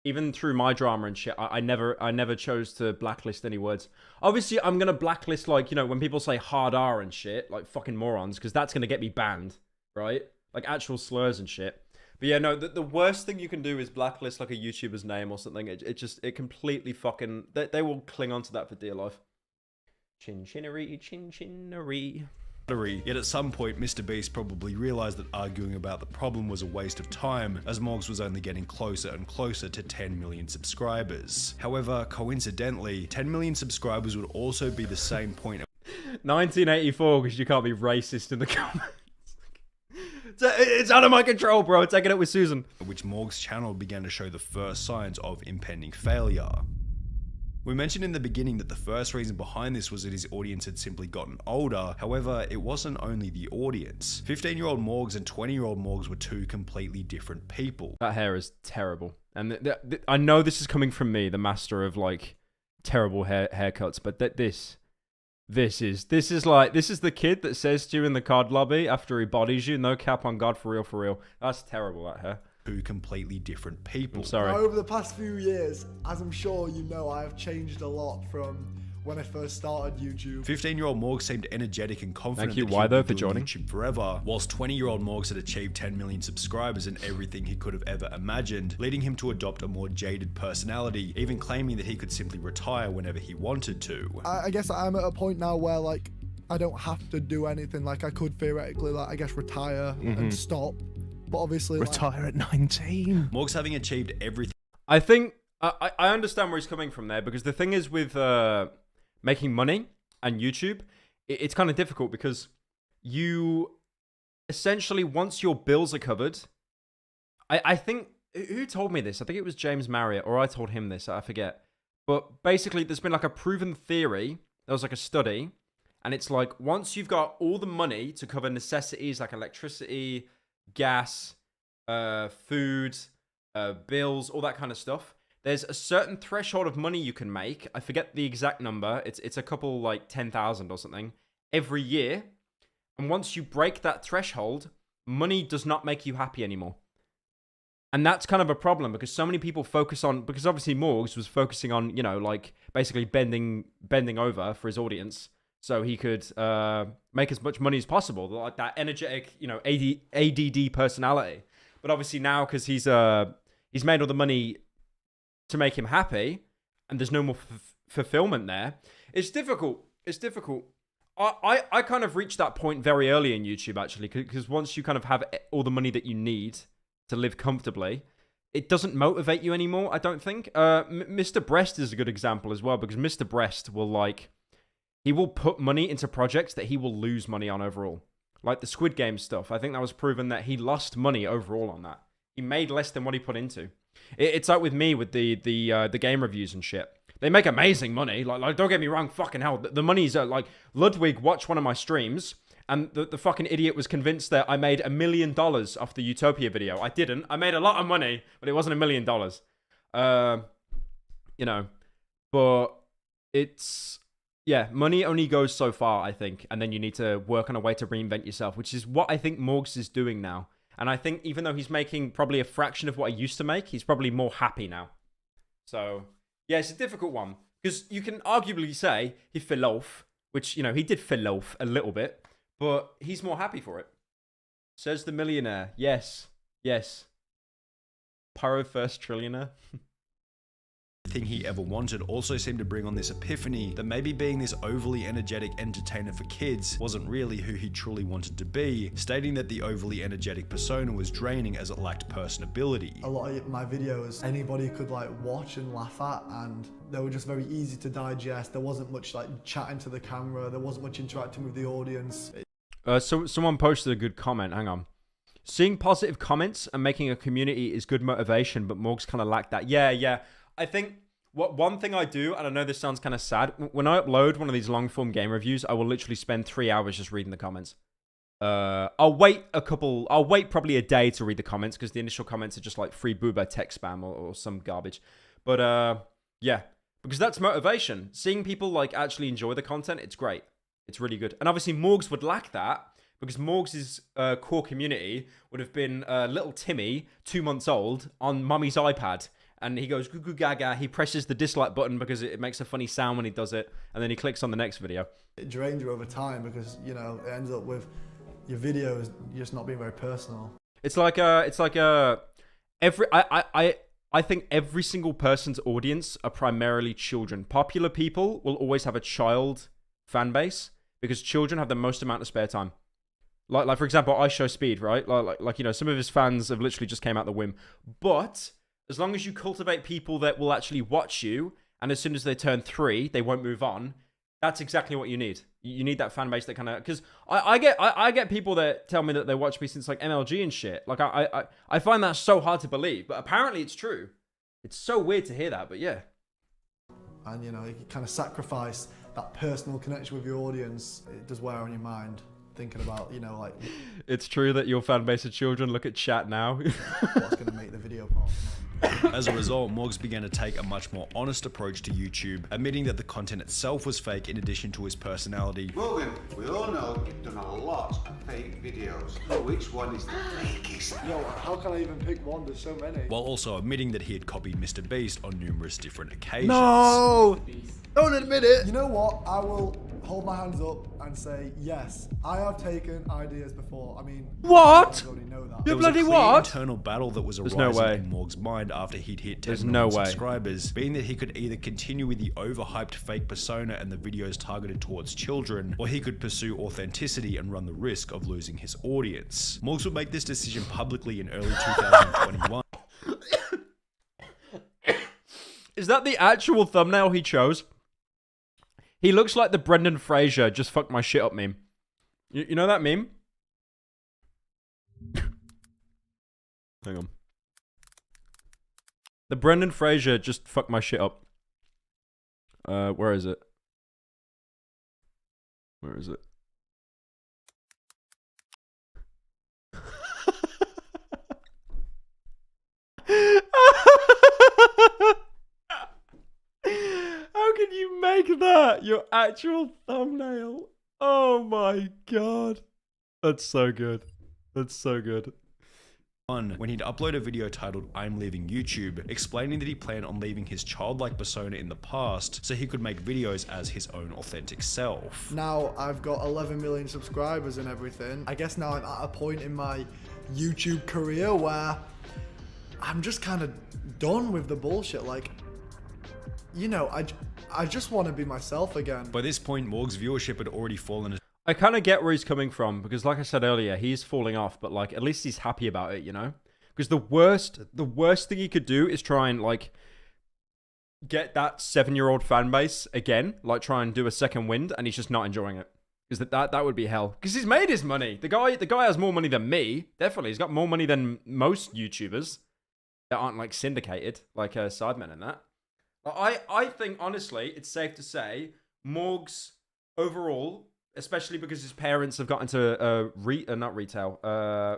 S1: even through my drama and shit, I never chose to blacklist any words. Obviously, I'm going to blacklist, like, you know, when people say hard R and shit, like fucking morons, because that's going to get me banned, right? Like actual slurs and shit. But yeah, no, the worst thing you can do is blacklist like a YouTuber's name or something. It completely fucking, they will cling on to that for dear life. Chin-chinnery.
S2: Yet at some point, Mr. Beast probably realized that arguing about the problem was a waste of time, as Morgs was only getting closer and closer to 10 million subscribers. However, coincidentally, 10 million subscribers would also be the same point.
S1: 1984, because you can't be racist in the comments. It's out of my control, bro. Taking it with Susan.
S2: Which Morgs' channel began to show the first signs of impending failure. We mentioned in the beginning that the first reason behind this was that his audience had simply gotten older. However, it wasn't only the audience. 15-year-old Morgs and 20-year-old Morgs were two completely different people.
S1: That hair is terrible. And I know this is coming from me, the master of like terrible haircuts, but this is the kid that says to you in the COD lobby after he bodies you, no cap on God, for real. That's terrible, that hair.
S2: Two completely different people.
S1: I'm sorry.
S6: Over the past few years, as I'm sure you know, I have changed a lot from
S5: when I first started YouTube.
S2: 15-year-old Morgs seemed energetic and confident.
S1: Thank you,
S2: that
S1: why
S2: he'd
S1: though,
S2: be
S1: for
S2: doing
S1: joining?
S2: YouTube forever, whilst 20-year-old Morgs had achieved 10 million subscribers and everything he could have ever imagined, leading him to adopt a more jaded personality, even claiming that he could simply retire whenever he wanted to.
S5: I guess I'm at a point now where like I don't have to do anything. Like I could theoretically, like I guess, retire and stop, but obviously
S13: Retire at 19.
S2: Morgs having achieved everything.
S1: I think I understand where he's coming from there, because the thing is with making money and YouTube, it's kind of difficult because you essentially, once your bills are covered, I think, who told me this? I think it was James Marriott, or I told him this, I forget. But basically, there's been like a proven theory. There was like a study, and it's like once you've got all the money to cover necessities like electricity, gas, food, bills, all that kind of stuff, there's a certain threshold of money you can make. I forget the exact number. It's a couple, like 10,000 or something every year. And once you break that threshold, money does not make you happy anymore. And that's kind of a problem, because so many people focus on, because obviously Morgs was focusing on, you know, like basically bending over for his audience so he could make as much money as possible, like that energetic, you know, ADD personality. But obviously now, because he's made all the money to make him happy, and there's no more fulfillment there, it's difficult. It's difficult. I kind of reached that point very early in YouTube, actually, because once you kind of have all the money that you need to live comfortably, it doesn't motivate you anymore, I don't think. Mr. Breast is a good example as well, because Mr. Breast will, like, he will put money into projects that he will lose money on overall. Like the Squid Game stuff. I think that was proven that he lost money overall on that. He made less than what he put into. It's like with me with the game reviews and shit. They make amazing money. Like don't get me wrong, fucking hell. The money's like, Ludwig watched one of my streams, and the fucking idiot was convinced that I made $1 million off the Utopia video. I didn't. I made a lot of money, but it wasn't $1 million. You know, but it's, yeah, money only goes so far, I think, and then you need to work on a way to reinvent yourself, which is what I think Morgs is doing now. And I think even though he's making probably a fraction of what he used to make, he's probably more happy now. So, yeah, it's a difficult one, because you can arguably say he fell off, which, you know, he did fall off a little bit, but he's more happy for it. Says the millionaire. Yes. Yes. Pyro first trillionaire.
S2: Thing he ever wanted also seemed to bring on this epiphany that maybe being this overly energetic entertainer for kids wasn't really who he truly wanted to be, stating that the overly energetic persona was draining as it lacked personability.
S5: A lot of my videos, anybody could like watch and laugh at, and they were just very easy to digest. There wasn't much like chatting to the camera, there wasn't much interacting with the audience.
S1: So someone posted a good comment, hang on. Seeing positive comments and making a community is good motivation, but Morgs kind of lacked that. Yeah. I think one thing I do, and I know this sounds kind of sad, when I upload one of these long form game reviews, I will literally spend 3 hours just reading the comments. I'll wait probably a day to read the comments, because the initial comments are just like free booba text spam or some garbage. But yeah, because that's motivation. Seeing people like actually enjoy the content, it's great. It's really good. And obviously Morgs would lack that, because Morgs' core community would have been little Timmy, 2 months old, on mummy's iPad. And he goes goo goo gaga. He presses the dislike button because it makes a funny sound when he does it, and then he clicks on the next video.
S5: It drains you over time, because, you know, it ends up with your videos just not being very personal.
S1: I think every single person's audience are primarily children. Popular people will always have a child fan base, because children have the most amount of spare time. Like for example, I Show Speed, right? Like you know, some of his fans have literally just came out the whim, but as long as you cultivate people that will actually watch you, and as soon as they turn 3, they won't move on, that's exactly what you need. You need that fan base that kind of, because I get people that tell me that they watch me since like MLG and shit. Like I find that so hard to believe, but apparently it's true. It's so weird to hear that, but yeah.
S5: And you know, you kind of sacrifice that personal connection with your audience. It does wear on your mind, thinking about, you know, like,
S1: it's true that your fan base are children. Look at chat now.
S5: What's going to make the video pop.
S2: As a result, Morgs began to take a much more honest approach to YouTube, admitting that the content itself was fake in addition to his personality.
S14: Morgan, we all know you've done a lot of fake videos. Which one is the fakest?
S5: Yo, how can I even pick one? There's so many.
S2: While also admitting that he had copied Mr. Beast on numerous different occasions.
S1: No!
S5: Don't admit it. You know what? I will hold my hands up and say, yes, I have taken ideas before. I mean,
S1: what?
S5: I already know that.
S1: You
S2: There was a
S1: bloody
S2: clear
S1: what?
S2: internal battle that was
S1: There's
S2: arising
S1: no way.
S2: in Morg's mind after he'd hit 10
S1: There's
S2: million
S1: no way.
S2: subscribers, being that he could either continue with the overhyped fake persona and the videos targeted towards children, or he could pursue authenticity and run the risk of losing his audience. Morgs would make this decision publicly in early 2021.
S1: Is that the actual thumbnail he chose? He looks like the Brendan Fraser just fucked my shit up meme. You know that meme? Hang on. The Brendan Fraser just fucked my shit up. Where is it? Where is it? How can you make that your actual thumbnail? Oh my god. That's so good. That's so good.
S2: When he'd upload a video titled I'm Leaving YouTube, explaining that he planned on leaving his childlike persona in the past so he could make videos as his own authentic self.
S5: Now I've got 11 million subscribers and everything. I guess now I'm at a point in my YouTube career where I'm just kind of done with the bullshit. Like, you know, I just want to be myself again.
S2: By this point, Morg's viewership had already fallen.
S1: I kind of get where he's coming from because, like I said earlier, he's falling off, but like at least he's happy about it, you know? Because the worst thing he could do is try and like get that 7-year-old fan base again, like try and do a second wind, and he's just not enjoying it. Because that would be hell. Because he's made his money. The guy has more money than me. Definitely, he's got more money than most YouTubers that aren't like syndicated, like Sidemen and that. I think honestly, it's safe to say Morg's overall, especially because his parents have got into not retail,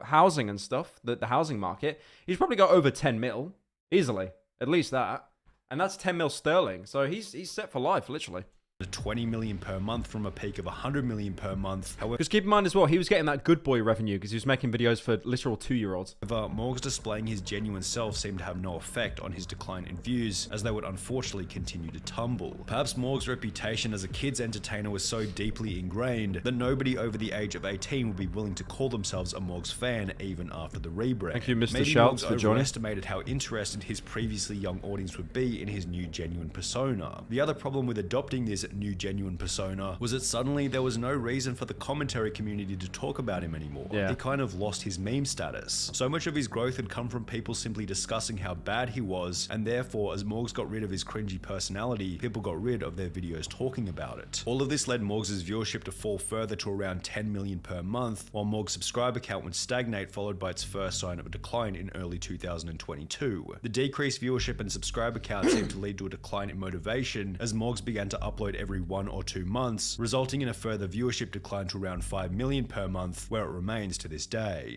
S1: housing and stuff, the housing market. He's probably got over 10 mil easily, at least that, and that's 10 mil sterling. So he's set for life, literally.
S2: 20 million per month from a peak of 100 million per month. However,
S1: because keep in mind as well, he was getting that good boy revenue because he was making videos for literal 2-year-olds.
S2: Morg's displaying his genuine self seemed to have no effect on his decline in views, as they would unfortunately continue to tumble. Perhaps Morg's reputation as a kids entertainer was so deeply ingrained that nobody over the age of 18 would be willing to call themselves a Morg's fan even after the rebrand.
S1: Thank you, Mr.
S2: Maybe
S1: Shouts,
S2: Morg's
S1: for joining.
S2: overestimated how interested his previously young audience would be in his new genuine persona. The other problem with adopting this new genuine persona was that suddenly there was no reason for the commentary community to talk about him anymore.
S1: Yeah.
S2: He kind of lost his meme status. So much of his growth had come from people simply discussing how bad he was, and therefore as Morgs got rid of his cringy personality, people got rid of their videos talking about it. All of this led Morgs' viewership to fall further to around 10 million per month, while Morgs' subscriber count would stagnate, followed by its first sign of a decline in early 2022. The decreased viewership and subscriber count seemed to lead to a decline in motivation as Morgs began to upload every 1 or 2 months, resulting in a further viewership decline to around 5 million per month, where it remains to this day.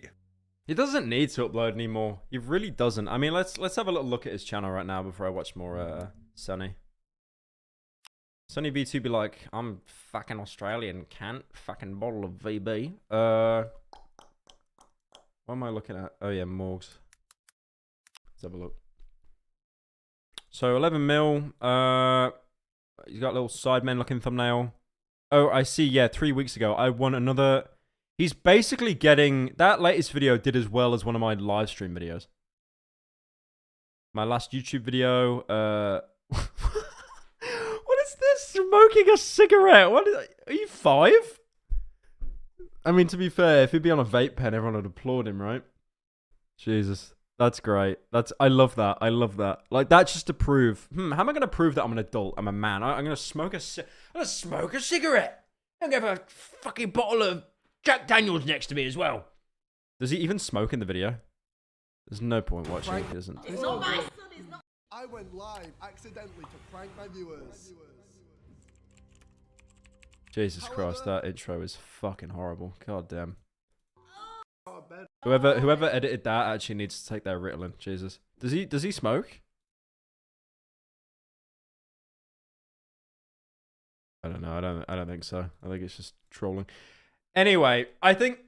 S1: He doesn't need to upload anymore. He really doesn't. I mean, let's have a little look at his channel right now before I watch more Sunny. Sunny V2 be like, I'm fucking Australian, can't fucking bottle of VB. What am I looking at? Oh yeah, Morgs. Let's have a look. So 11 mil. He's got a little Sidemen looking thumbnail. Oh, I see. Yeah, 3 weeks ago, I won another. He's basically getting that latest video did as well as one of my live stream videos. My last YouTube video. What is this? Smoking a cigarette? Are you 5? I mean, to be fair, if he'd be on a vape pen, everyone would applaud him, right? Jesus. That's great. I love that. I love that. Like, that's just to prove. How am I going to prove that I'm an adult? I'm a man. I'm going to smoke a cigarette. I'm going to have a fucking bottle of Jack Daniels next to me as well. Does he even smoke in the video? There's no point watching if he doesn't.
S5: It's not my son, it's not. I went live accidentally to prank my viewers.
S1: Jesus Christ, that intro is fucking horrible. God damn. Whoever edited that actually needs to take their Ritalin. Jesus. Does he smoke? I don't know. I don't think so. I think it's just trolling. Anyway, I think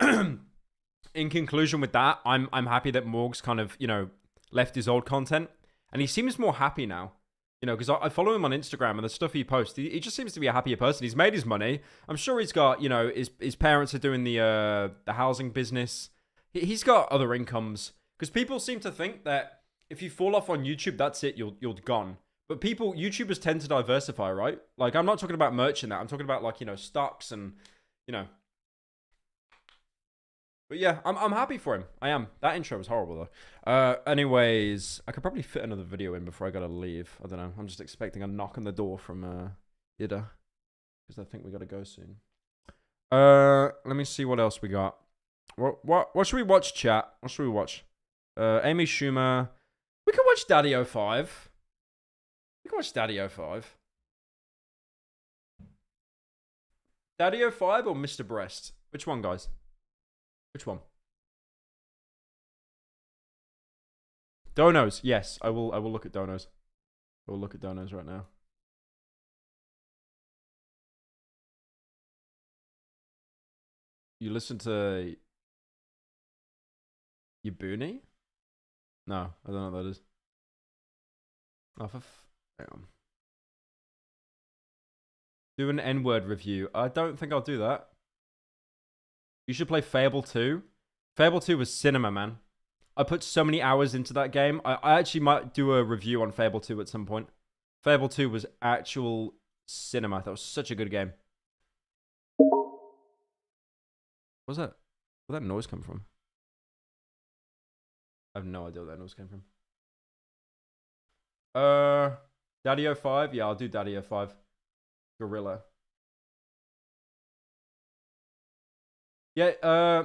S1: in conclusion with that, I'm happy that Morgs kind of, you know, left his old content and he seems more happy now. You know, because I follow him on Instagram and the stuff he posts, he just seems to be a happier person. He's made his money. I'm sure he's got, you know, his parents are doing the housing business. He's got other incomes. Because people seem to think that if you fall off on YouTube, that's it, you're gone. But YouTubers tend to diversify, right? Like, I'm not talking about merch and that. I'm talking about, like, you know, stocks and, you know. But yeah, I'm happy for him. I am. That intro was horrible, though. Anyways, I could probably fit another video in before I gotta leave. I don't know. I'm just expecting a knock on the door from Ida. Because I think we gotta go soon. Let me see what else we got. What should we watch, chat? What should we watch? Amy Schumer. We can watch Daddy 05. We can watch Daddy 05. Daddy 05 or Mr. Breast? Which one, guys? Which one? Donos. Yes, I will look at Donos. I will look at Donos right now. You listen to Yabuni? No, I don't know what that is. Oh, hang on. Do an N-word review. I don't think I'll do that. You should play Fable 2. Fable 2 was cinema, man. I put so many hours into that game. I actually might do a review on Fable 2 at some point. Fable 2 was actual cinema. That was such a good game. What was that? Where'd that noise come from? I have no idea where that noise came from. Daddy 05? Yeah, I'll do Daddy 05. Gorilla. Yeah,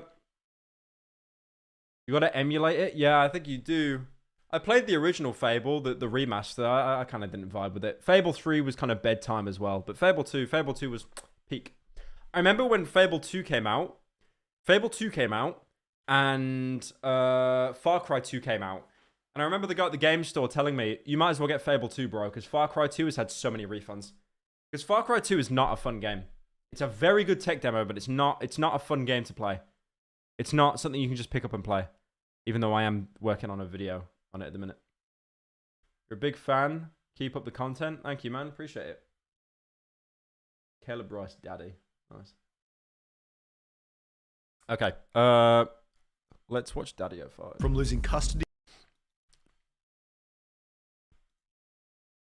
S1: you gotta emulate it? Yeah, I think you do. I played the original Fable, the remaster. I kind of didn't vibe with it. Fable 3 was kind of bedtime as well. But Fable 2 was peak. I remember when Fable 2 came out. Fable 2 came out. And Far Cry 2 came out. And I remember the guy at the game store telling me, you might as well get Fable 2, bro. Because Far Cry 2 has had so many refunds. Because Far Cry 2 is not a fun game. It's a very good tech demo, but it's not a fun game to play. It's not something you can just pick up and play. Even though I am working on a video on it at the minute. You're a big fan. Keep up the content. Thank you, man. Appreciate it. Caleb Bryce, daddy. Nice. Okay. Let's watch Daddy 05.
S2: From losing custody.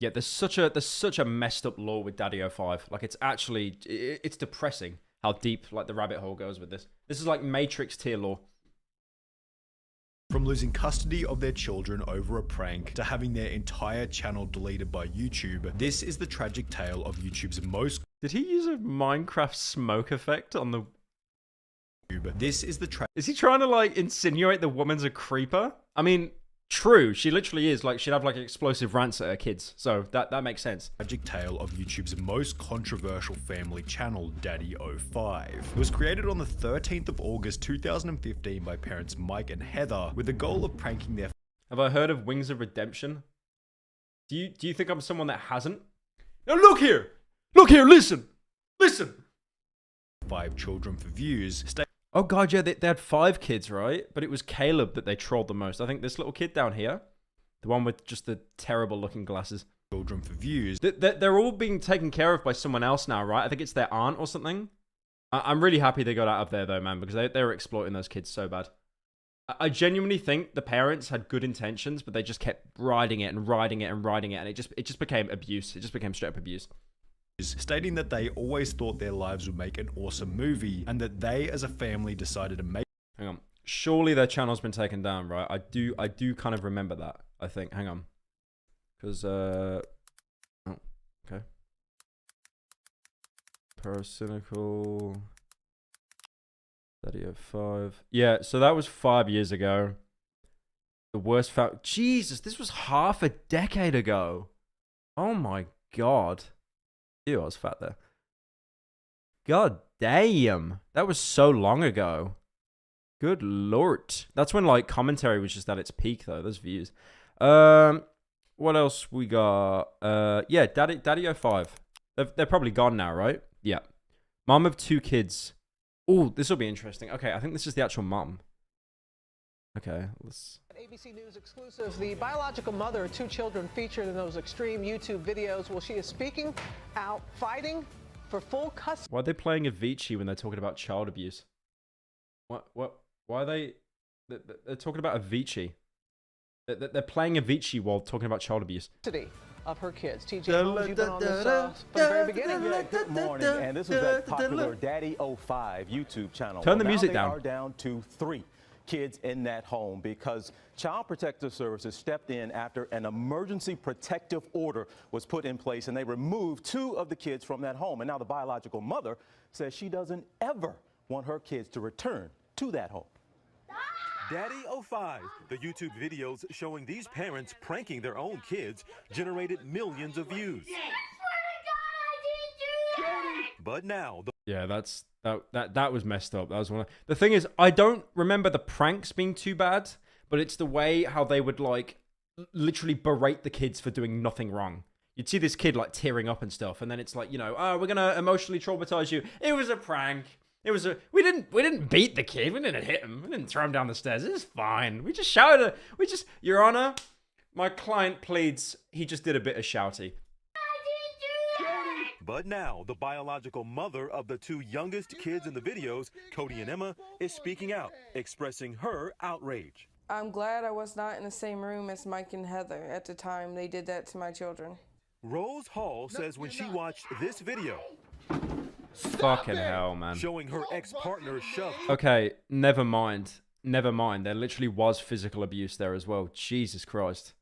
S1: Yeah, there's such a messed up lore with Daddy 05. Like, it's actually, it's depressing how deep, like, the rabbit hole goes with this. This is like Matrix tier lore.
S2: From losing custody of their children over a prank to having their entire channel deleted by YouTube, this is the tragic tale of YouTube's most...
S1: Did he use a Minecraft smoke effect on the...
S2: This is the
S1: Is he trying to, like, insinuate the woman's a creeper? I mean... True, she literally is. Like, she'd have like explosive rants at her kids, so that makes sense.
S2: Tragic tale of YouTube's most controversial family channel, Daddy 05. It was created on the 13th of August 2015 by parents Mike and Heather with the goal of pranking their...
S1: Have I heard of Wings of Redemption? Do you think I'm someone that hasn't? Now look here, listen.
S2: 5 children for views.
S1: Oh god, yeah, they had 5 kids, right? But it was Caleb that they trolled the most. I think this little kid down here, the one with just the terrible looking glasses.
S2: Children for views.
S1: They're all being taken care of by someone else now, right? I think it's their aunt or something. I'm really happy they got out of there though, man, because they were exploiting those kids so bad. I genuinely think the parents had good intentions, but they just kept riding it, and it just became abuse. It just became straight up abuse.
S2: Stating that they always thought their lives would make an awesome movie and that they as a family decided to make...
S1: Hang on. Surely their channel's been taken down, right? I do kind of remember that, I think. Hang on. Because, oh, okay. Pyrocynical. 3005. Yeah, so that was 5 years ago. The worst Jesus, this was half a decade ago. Oh my god. Ew, I was fat there. God damn. That was so long ago. Good lord. That's when, like, commentary was just at its peak, though. Those views. What else we got? Yeah, Daddy 05. They're probably gone now, right? Yeah. Mom of 2 kids. Oh, this will be interesting. Okay, I think this is the actual mom. Okay, let's.
S15: ABC News exclusive. The biological mother of 2 children featured in those extreme YouTube videos. Well, she is speaking out, fighting for full custody.
S1: Why are they playing Avicii when they're talking about child abuse? What? Why are they? They're talking about Avicii. They're playing Avicii while talking about child abuse.
S15: Of her kids. TJ Holmes, you've been on this from the very beginning.
S16: Yeah, good morning. And this is that popular Daddy05 YouTube channel.
S1: Turn the
S16: Well,
S1: music
S16: now
S1: down.
S16: they are down to 3 kids in that home because Child Protective Services stepped in after an emergency protective order was put in place, and they removed 2 of the kids from that home. And now the biological mother says she doesn't ever want her kids to return to that home.
S17: Daddy05, the YouTube videos showing these parents pranking their own kids, generated millions of views. But now,
S1: Yeah, that was messed up. That was one. The thing is, I don't remember the pranks being too bad, but it's the way how they would like literally berate the kids for doing nothing wrong. You'd see this kid like tearing up and stuff, and then it's like, you know, oh, we're gonna emotionally traumatize you. It was a prank. It was a we didn't beat the kid. We didn't hit him. We didn't throw him down the stairs. It's fine. We just shouted. Your Honor, my client pleads. He just did a bit of shouty.
S17: But now, the biological mother of the 2 youngest kids in the videos, Cody and Emma, is speaking out, expressing her outrage.
S18: I'm glad I was not in the same room as Mike and Heather at the time they did that to my children.
S17: Rose Hall says when she watched this video,
S1: Fucking hell, man.
S17: showing her ex-partner shoved.
S1: Okay, never mind. Never mind. There literally was physical abuse there as well. Jesus Christ.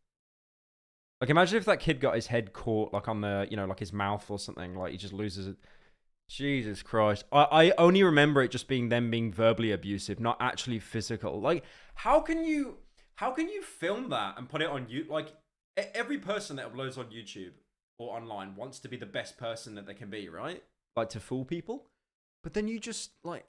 S1: Like, imagine if that kid got his head caught, like, on the, you know, like his mouth or something. Like, he just loses it. Jesus Christ. I only remember it just being them being verbally abusive, not actually physical. Like, how can you film that and put it on YouTube? Like, every person that uploads on YouTube or online wants to be the best person that they can be, right? Like, to fool people. But then you just, like,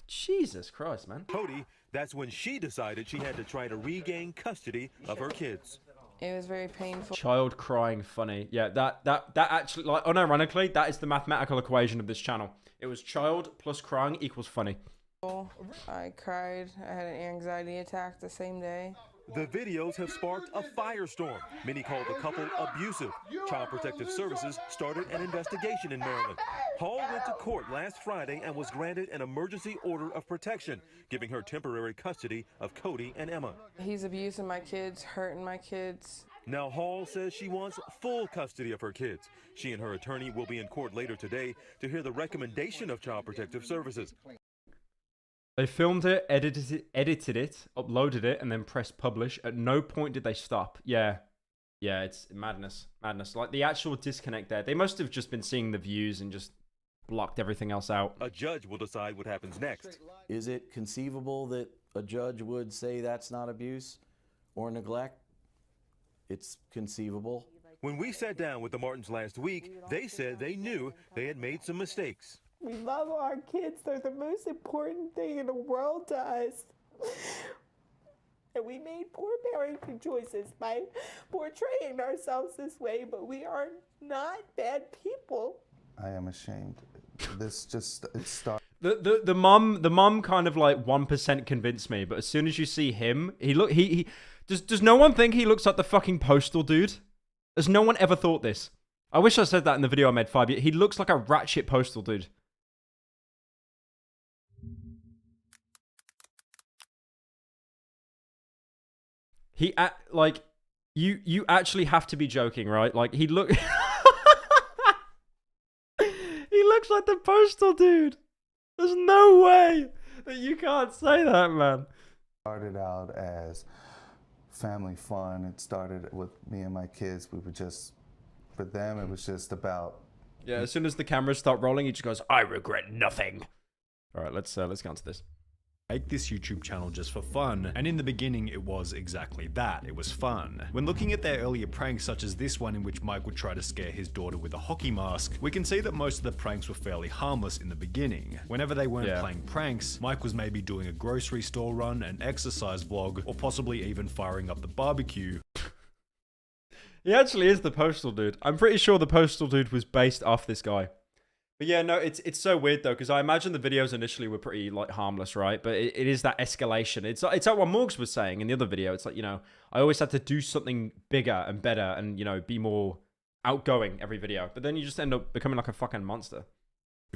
S1: Jesus Christ, man.
S17: Cody, that's when she decided she had to try to regain custody of her kids.
S18: It was very painful.
S1: Child crying funny. Yeah, that actually, like, unironically, that is the mathematical equation of this channel. It was child plus crying equals funny.
S18: I cried. I had an anxiety attack the same day.
S17: The videos have sparked a firestorm. Many call the couple abusive. Child Protective Services started an investigation in Maryland. Hall went to court last Friday and was granted an emergency order of protection, giving her temporary custody of Cody and Emma.
S18: He's abusing my kids, hurting my kids.
S17: Now Hall says she wants full custody of her kids. She and her attorney will be in court later today to hear the recommendation of Child Protective Services.
S1: They filmed it, edited it, uploaded it, and then pressed publish. At no point did they stop. Yeah, it's madness. Like, the actual disconnect there. They must have just been seeing the views and just blocked everything else out.
S17: A judge will decide what happens next.
S19: Is it conceivable that a judge would say that's not abuse or neglect? It's conceivable.
S17: When we sat down with the Martins last week, they said they knew they had made some mistakes.
S20: We love our kids. They're the most important thing in the world to us. And we made poor parenting choices by portraying ourselves this way, but we are not bad people.
S21: I am ashamed. This just, it started.
S1: The mum kind of like 1% convinced me, but as soon as you see him, does no one think he looks like the fucking postal dude? Has no one ever thought this? I wish I said that in the video I made 5 years. He looks like a ratchet postal dude. Like, you actually have to be joking, right? Like, he looks like the postal dude. There's no way that you can't say that, man.
S21: Started out as family fun. It started with me and my kids. We were just, for them, it was just about.
S1: Yeah, as soon as the cameras start rolling, he just goes, "I regret nothing." All right, let's get onto this.
S2: Make this YouTube channel just for fun, and in the beginning it was exactly that, it was fun. When looking at their earlier pranks such as this one in which Mike would try to scare his daughter with a hockey mask, we can see that most of the pranks were fairly harmless in the beginning. Whenever they weren't playing pranks, Mike was maybe doing a grocery store run, an exercise vlog, or possibly even firing up the barbecue.
S1: He actually is the postal dude. I'm pretty sure the postal dude was based off this guy. But yeah, no, it's so weird though, because I imagine the videos initially were pretty like harmless, right? But it is that escalation. It's like what Morgs was saying in the other video. It's like, you know, I always had to do something bigger and better and, you know, be more outgoing every video. But then you just end up becoming like a fucking monster.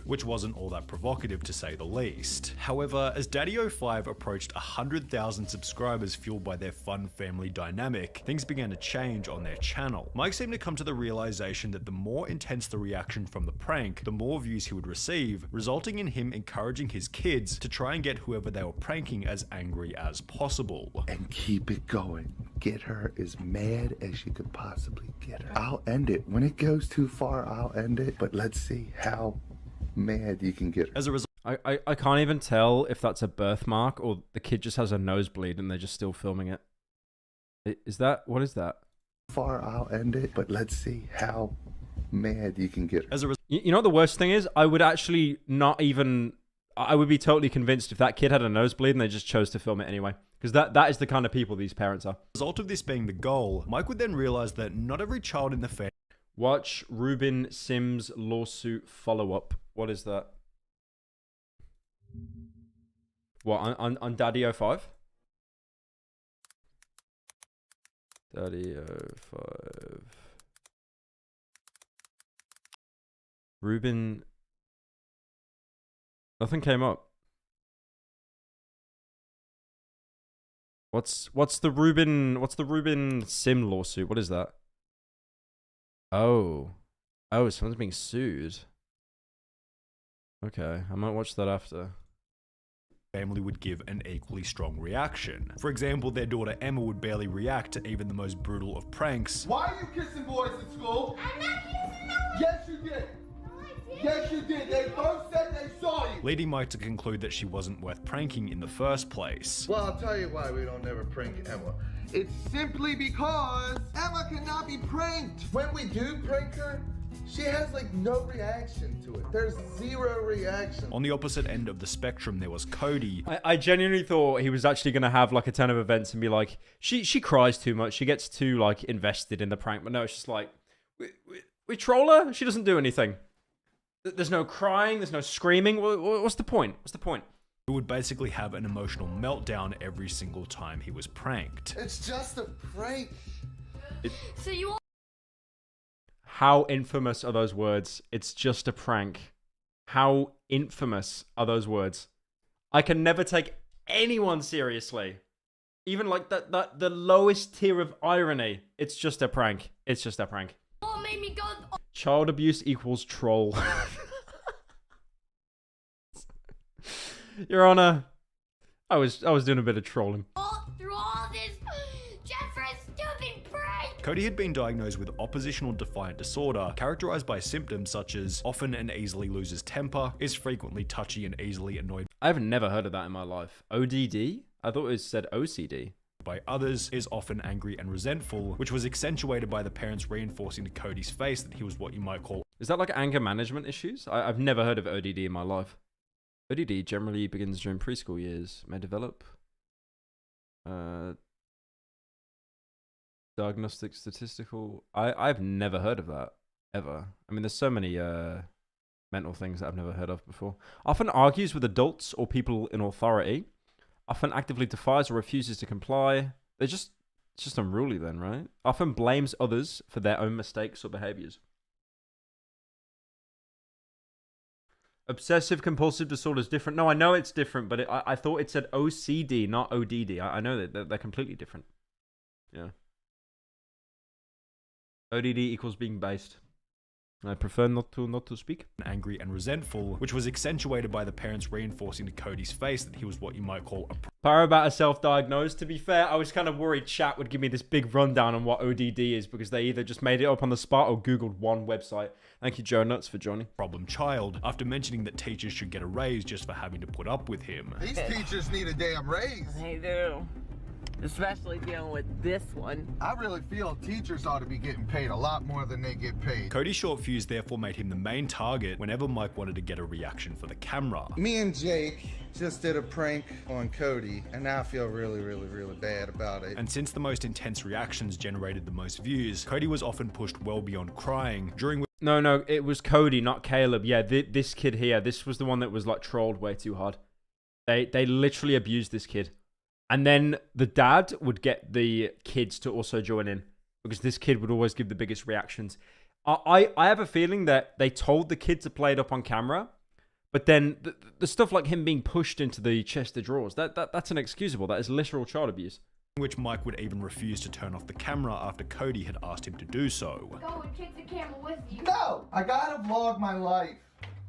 S2: Which wasn't all that provocative to say the least. However, as Daddy05 approached 100,000 subscribers fueled by their fun family dynamic, things began to change on their channel. Mike seemed to come to the realization that the more intense the reaction from the prank, the more views he would receive, resulting in him encouraging his kids to try and get whoever they were pranking as angry as possible.
S14: And keep it going. Get her as mad as you could possibly get her. I'll end it. When it goes too far, I'll end it. But let's see how mad you can get her.
S2: As a result,
S1: I can't even tell if that's a birthmark or the kid just has a nosebleed and they're just still filming it. Is that, what is that?
S14: Far, I'll end it. But let's see how mad you can get her.
S1: You know what the worst thing is? I would actually not even... I would be totally convinced if that kid had a nosebleed and they just chose to film it anyway. Because that is the kind of people these parents are.
S2: As a result of this being the goal, Mike would then realize that not every child in the family...
S1: Watch Ruben Sims lawsuit follow-up. What is that? What, on Daddy05? Daddy05. Ruben... Nothing came up. What's the Ruben Sim lawsuit? What is that? Oh, someone's being sued. Okay, I might watch that after.
S2: Family would give an equally strong reaction. For example, their daughter Emma would barely react to even the most brutal of pranks.
S3: Why are you kissing boys at school? I'm not kissing no one. Yes, you did. Yes, you did. They both said they saw you.
S2: Leading Mike to conclude that she wasn't worth pranking in the first place.
S3: Well, I'll tell you why we don't ever prank Emma. It's simply because Emma cannot be pranked. When we do prank her, she has like no reaction to it. There's zero reaction.
S2: On the opposite end of the spectrum, there was Cody.
S1: I genuinely thought he was actually going to have like a ton of events and be like, she cries too much. She gets too like invested in the prank. But no, it's just like, we troll her. She doesn't do anything. There's no crying. There's no screaming. What's the point? What's the point?
S2: Who would basically have an emotional meltdown every single time he was pranked.
S3: It's just a prank.
S1: So you... How infamous are those words? It's just a prank. How infamous are those words? I can never take anyone seriously. Even like the lowest tier of irony. It's just a prank. It's just a prank.
S22: What made me go...
S1: Child abuse equals troll. Your Honor, I was doing a bit of trolling.
S22: Through all this, just for a stupid prank.
S2: Cody had been diagnosed with oppositional defiant disorder, characterized by symptoms such as often and easily loses temper, is frequently touchy and easily annoyed.
S1: I've never heard of that in my life. ODD? I thought it said OCD.
S2: By others, is often angry and resentful, which was accentuated by the parents reinforcing to Cody's face that he was what you might call...
S1: Is that like anger management issues? I've never heard of ODD in my life. ODD generally begins during preschool years. May develop. Diagnostic statistical. I've never heard of that, ever. I mean, there's so many mental things that I've never heard of before. Often argues with adults or people in authority. Often actively defies or refuses to comply. It's just unruly then, right? Often blames others for their own mistakes or behaviors. Obsessive compulsive disorder is different. No, I know it's different, but I thought it said OCD, not ODD. I know that they're completely different. Yeah. ODD equals being based. I prefer not to speak.
S2: Angry and resentful, which was accentuated by the parents reinforcing to Cody's face that he was what you might call a...
S1: Pyro about a self-diagnosed. To be fair, I was kind of worried chat would give me this big rundown on what ODD is because they either just made it up on the spot or Googled one website. Thank you, Joe Nuts, for joining.
S2: Problem child, after mentioning that teachers should get a raise just for having to put up with him.
S3: These teachers need a damn raise.
S4: They do. Especially dealing with this one.
S3: I really feel teachers ought to be getting paid a lot more than they get paid.
S2: Cody's short fuse therefore made him the main target whenever Mike wanted to get a reaction for the camera.
S3: Me and Jake just did a prank on Cody, and now I feel really bad about it.
S2: And since the most intense reactions generated the most views, Cody was often pushed well beyond crying, during which...
S1: No, it was Cody, not Caleb. Yeah, this kid here. This was the one that was like trolled way too hard. They literally abused this kid. And then the dad would get the kids to also join in because this kid would always give the biggest reactions. I have a feeling that they told the kid to play it up on camera, but then the stuff like him being pushed into the chest of drawers, that's inexcusable. That is literal child abuse.
S2: Which Mike would even refuse to turn off the camera after Cody had asked him to do so.
S22: Go and take the camera with you.
S3: No! I gotta vlog my life.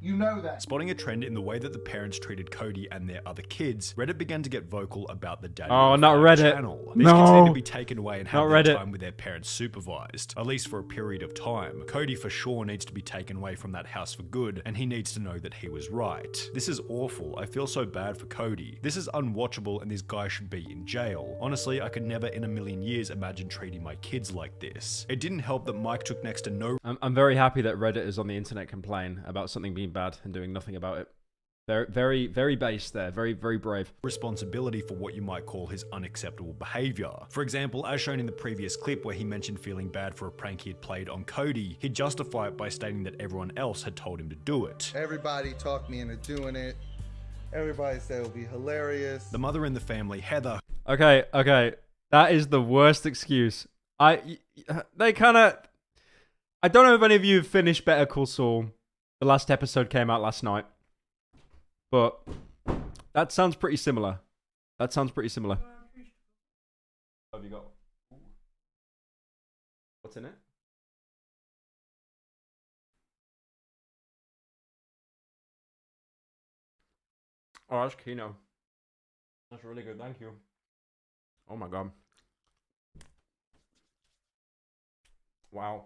S3: You know that.
S2: Spotting a trend in the way that the parents treated Cody and their other kids, Reddit began to get vocal about the Daddy
S1: Oh,
S2: of
S1: not
S2: Five
S1: Reddit.
S2: channel. These
S1: No.
S2: kids need to be taken away and have
S1: Not
S2: their
S1: Reddit.
S2: time with their parents supervised, at least for a period of time. Cody for sure needs to be taken away from that house for good, and he needs to know that he was right. This is awful. I feel so bad for Cody. This is unwatchable and this guy should be in jail. Honestly, I could never in a million years imagine treating my kids like this. It didn't help that Mike took next to no
S1: I'm very happy that Reddit is on the internet complain about something being bad and doing nothing about it. They're very, very base there. Very, very brave.
S2: responsibility for what you might call his unacceptable behavior. For example, as shown in the previous clip where he mentioned feeling bad for a prank he had played on Cody, he'd justify it by stating that everyone else had told him to do it.
S3: Everybody talked me into doing it. Everybody said it would be hilarious.
S2: The mother in the family, Heather,
S1: Okay. That is the worst excuse. They kind of... I don't know if any of you have finished Better Call Saul. The last episode came out last night. But that sounds pretty similar. What have you got? What's in it? Oh, that's Kino. That's really good. Thank you. Oh my god. Wow.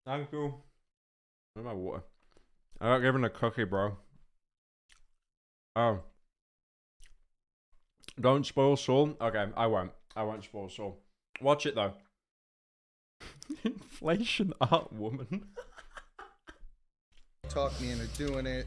S1: Thank you. Where's my water? I got given a cookie, bro. Oh. Don't spoil Saul. Okay, I won't. I won't spoil Saul. Watch it though. Inflation art woman.
S3: Talked me into doing it.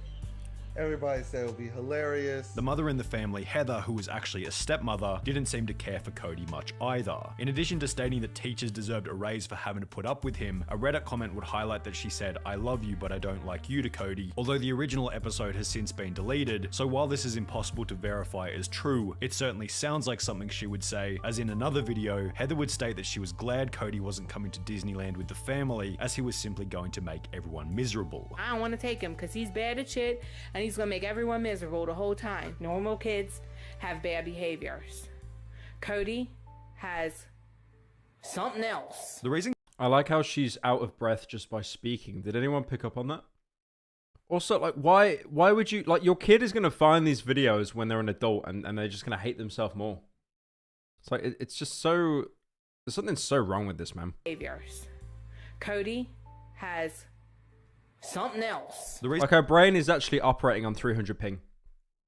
S3: Everybody said it would be hilarious.
S2: the mother in the family, Heather, who was actually a stepmother, didn't seem to care for Cody much either. In addition to stating that teachers deserved a raise for having to put up with him, a Reddit comment would highlight that she said, "I love you, but I don't like you" to Cody, although the original episode has since been deleted, so while this is impossible to verify as true, it certainly sounds like something she would say, as in another video, Heather would state that she was glad Cody wasn't coming to Disneyland with the family, as he was simply going to make everyone miserable.
S7: I don't want to take him because he's bad at shit and he's gonna make everyone miserable the whole time. Normal kids have bad behaviors. Cody has something else.
S2: The reason
S1: I like how she's out of breath just by speaking. Did anyone pick up on that? Also, like, why would you, like, your kid is going to find these videos when they're an adult and they're just going to hate themselves more. It's like, it's just so, there's something so wrong with this, man.
S7: Behaviors. Cody has something else.
S2: The
S1: Like, her brain is actually operating on 300 ping.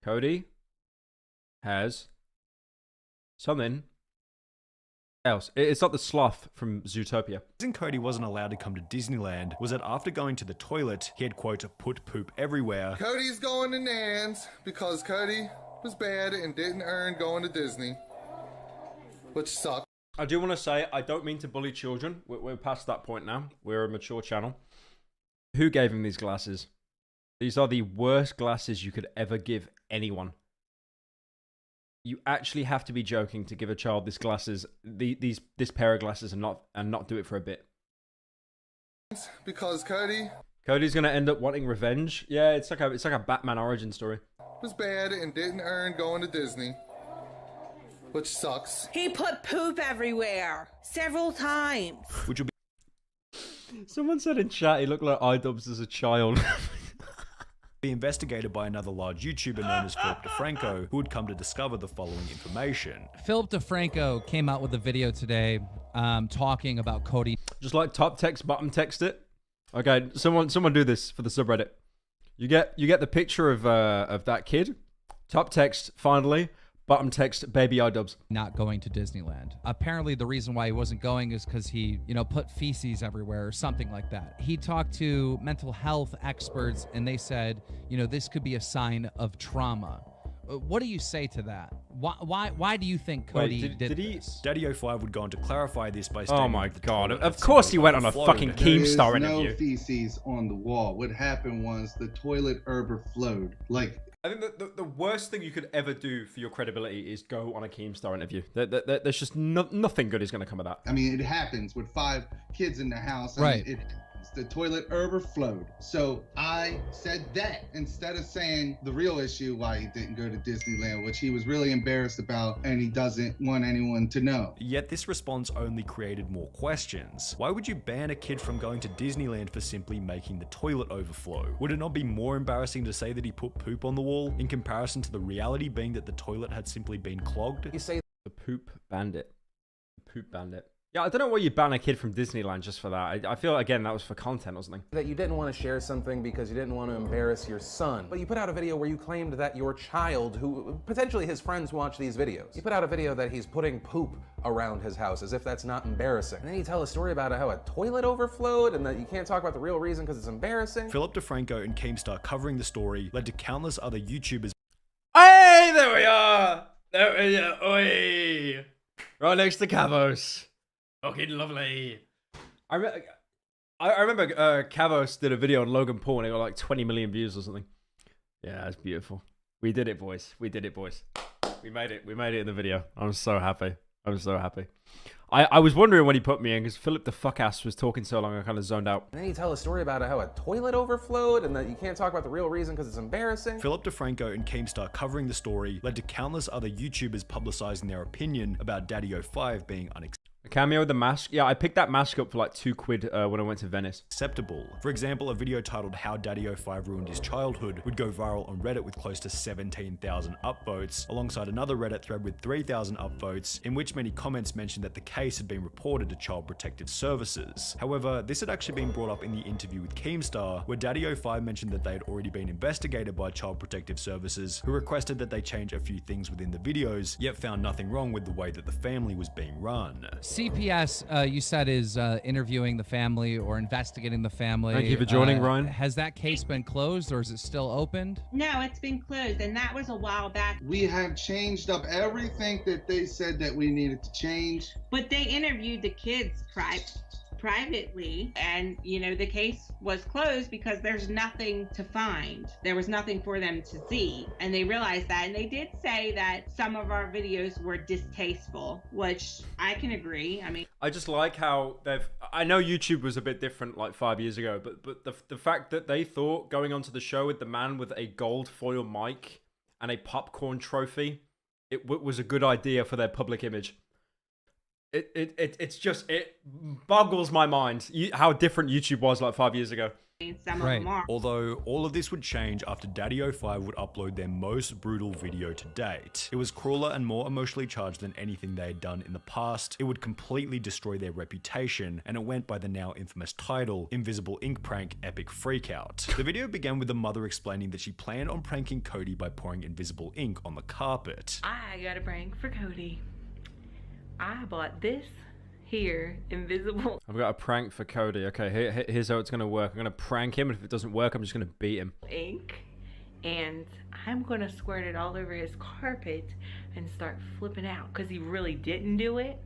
S1: Cody has something else. It's not the sloth from Zootopia.
S2: The reason Cody wasn't allowed to come to Disneyland was that after going to the toilet, he had, quote, put poop everywhere.
S3: Cody's going to Nan's because Cody was bad and didn't earn going to Disney, which sucks.
S1: I do want to say, I don't mean to bully children. We're past that point now. We're a mature channel. Who gave him these glasses? These are the worst glasses you could ever give anyone. You actually have to be joking to give a child this glasses, this pair of glasses, and not do it for a bit.
S3: Because
S1: Cody's gonna end up wanting revenge. Yeah, it's like a Batman origin story.
S3: was bad and didn't earn going to Disney, which sucks.
S7: He put poop everywhere several times.
S2: Which would be
S1: Someone said in chat he looked like iDubbbz as a child.
S2: be investigated by another large YouTuber known as Philip DeFranco, who would come to discover the following information.
S8: Philip DeFranco came out with a video today talking about Cody.
S1: Just like top text, bottom text it. Okay, someone do this for the subreddit. You get the picture of that kid. Top text, finally. Bottom text, baby iDubbbz.
S8: Not going to Disneyland. Apparently the reason why he wasn't going is because he, put feces everywhere or something like that. He talked to mental health experts and they said, this could be a sign of trauma. What do you say to that? Why do you think Cody did
S2: he?
S8: this?
S2: Daddy05 would go on to clarify this by stating,
S1: Oh my
S2: that the
S1: god!
S2: toilet
S1: Of
S2: had
S1: course he
S2: simply
S1: went on a
S2: overflowed.
S1: fucking Keemstar
S14: There's
S1: interview.
S14: no feces on the wall. What happened was the toilet overflowed. Like,
S1: I think the worst thing you could ever do for your credibility is go on a Keemstar interview. There's just nothing good is going to come of that.
S14: I mean, it happens with 5 kids in the house. I
S1: Right.
S14: mean, the toilet overflowed. So I said that instead of saying the real issue why he didn't go to Disneyland, which he was really embarrassed about and he doesn't want anyone to know.
S2: Yet this response only created more questions. Why would you ban a kid from going to Disneyland for simply making the toilet overflow? Would it not be more embarrassing to say that he put poop on the wall, in comparison to the reality being that the toilet had simply been clogged?
S1: You say the poop bandit. The poop bandit. Yeah, I don't know why you ban a kid from Disneyland just for that. I feel, again, that was for content or something.
S9: That you didn't want to share something because you didn't want to embarrass your son. But you put out a video where you claimed that your child, who potentially his friends watch these videos, you put out a video that he's putting poop around his house as if that's not embarrassing. And then you tell a story about how a toilet overflowed and that you can't talk about the real reason because it's embarrassing.
S2: Philip DeFranco and Keemstar covering the story led to countless other YouTubers.
S1: Hey, there we are! There we are. Oi! Right next to Cavos. Fucking lovely. I remember Cavos did a video on Logan Paul and it got like 20 million views or something. Yeah, that's beautiful. We did it, boys. We did it, boys. We made it. We made it in the video. I'm so happy. I'm so happy. I was wondering when he put me in because Philip the fuck-ass was talking so long I kind of zoned out.
S9: And then you tell a story about how a toilet overflowed and that you can't talk about the real reason because it's embarrassing.
S2: Philip DeFranco and Keemstar covering the story led to countless other YouTubers publicizing their opinion about Daddy05 being unacceptable.
S1: A cameo with the mask? Yeah, I picked that mask up for like £2 when I went to Venice.
S2: Acceptable. For example, a video titled How Daddy05 Ruined His Childhood would go viral on Reddit with close to 17,000 upvotes, alongside another Reddit thread with 3,000 upvotes, in which many comments mentioned that the case had been reported to Child Protective Services. However, this had actually been brought up in the interview with Keemstar, where Daddy05 mentioned that they had already been investigated by Child Protective Services, who requested that they change a few things within the videos, yet found nothing wrong with the way that the family was being run.
S8: CPS, you said, is interviewing the family or investigating the family.
S1: Thank you for joining, Ryan.
S8: Has that case been closed or is it still opened?
S10: No, it's been closed, and that was a while back.
S14: We have changed up everything that they said that we needed to change.
S10: But they interviewed the kids privately, and the case was closed because there's nothing to find. There was nothing for them to see, and they realized that. And they did say that some of our videos were distasteful, which I can agree. I mean,
S1: I just like how I know YouTube was a bit different like 5 years ago, but the fact that they thought going onto the show with the man with a gold foil mic and a popcorn trophy, it was a good idea for their public image. It boggles my mind how different YouTube was like 5 years ago.
S10: some of them are.
S2: Although all of this would change after Daddy05 would upload their most brutal video to date. It was crueler and more emotionally charged than anything they had done in the past. It would completely destroy their reputation, and it went by the now infamous title, Invisible Ink Prank Epic Freakout. The video began with the mother explaining that she planned on pranking Cody by pouring invisible ink on the carpet.
S7: I got a prank for Cody. I bought this here, invisible.
S1: I've got a prank for Cody. Okay, here's how it's going to work. I'm going to prank him, and if it doesn't work, I'm just going to beat him.
S7: Ink. And I'm going to squirt it all over his carpet and start flipping out because he really didn't do it.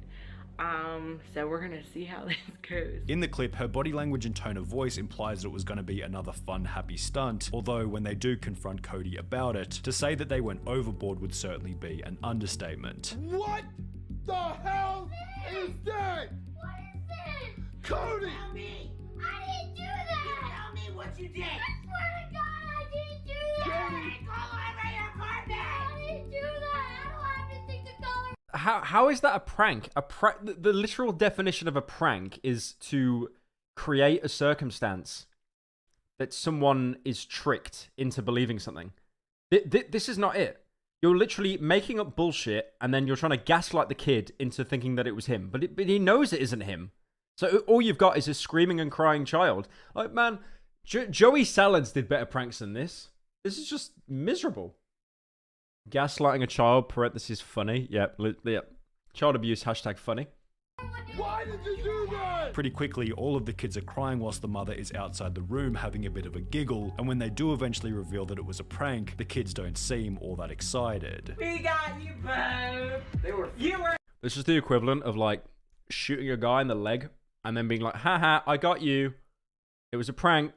S7: So we're going to see how this goes.
S2: In the clip, her body language and tone of voice implies that it was going to be another fun, happy stunt, although when they do confront Cody about it, to say that they went overboard would certainly be an understatement.
S3: What the hell is that?
S22: What is this?
S3: Cody!
S22: Tell me! I didn't do that! Tell me what you did! I swear to God, I didn't do that! Cody! All over your carpet! I didn't do that! I don't have anything to color.
S1: How is that a prank? The literal definition of a prank is to create a circumstance that someone is tricked into believing something. This is not it. You're literally making up bullshit, and then you're trying to gaslight the kid into thinking that it was him. But he knows it isn't him. So all you've got is a screaming and crying child. Like, man, Joey Salads did better pranks than this. This is just miserable. Gaslighting a child, parentheses, funny. Yep. Child abuse, hashtag funny.
S3: Why did you do that?
S2: Pretty quickly, all of the kids are crying whilst the mother is outside the room having a bit of a giggle, and when they do eventually reveal that it was a prank, the kids don't seem all that excited.
S4: We got you both. You were.
S1: This is the equivalent of like shooting a guy in the leg and then being like, haha, I got you. It was a prank.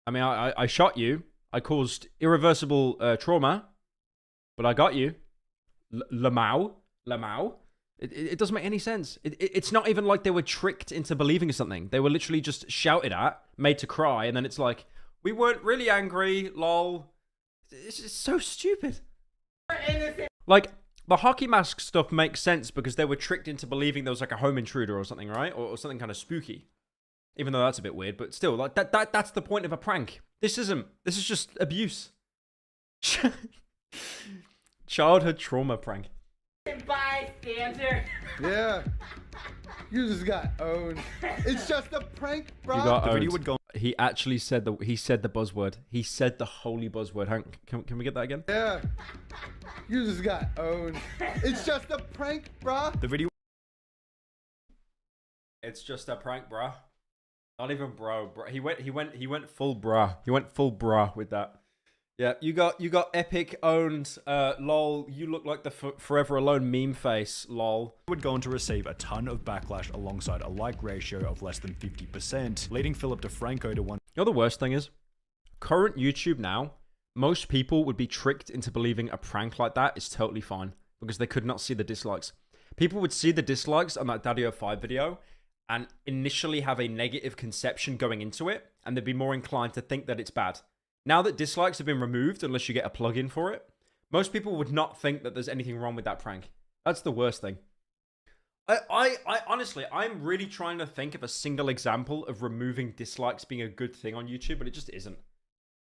S1: I mean, I shot you. I caused irreversible trauma, but I got you. Lamau. It doesn't make any sense. It's not even like they were tricked into believing something. They were literally just shouted at, made to cry, and then it's like, we weren't really angry, lol. It's just so stupid. Like, the hockey mask stuff makes sense because they were tricked into believing there was like a home intruder or something, right? Or something kind of spooky. Even though that's a bit weird, but still, like that's the point of a prank. This isn't. This is just abuse. Childhood trauma prank.
S4: Bystander.
S3: Yeah. You just got owned. It's just a prank, bro.
S1: You got owned. He actually said the buzzword. He said the holy buzzword. Hank, can we get that again?
S3: Yeah. You just got owned. It's just a prank, bro.
S2: The video.
S1: It's just a prank, bruh. Not even bro. He went full bruh. He went full bruh with that. Yeah, you got epic owned. Lol. You look like the Forever Alone meme face. Lol.
S2: Would go on to receive a ton of backlash alongside a like ratio of less than 50%, leading Philip DeFranco to one.
S1: You know the worst thing is, current YouTube now, most people would be tricked into believing a prank like that is totally fine because they could not see the dislikes. People would see the dislikes on that Daddy05 video and initially have a negative conception going into it, and they'd be more inclined to think that it's bad. Now that dislikes have been removed, unless you get a plugin for it, most people would not think that there's anything wrong with that prank. That's the worst thing. I honestly, I'm really trying to think of a single example of removing dislikes being a good thing on YouTube, but it just isn't.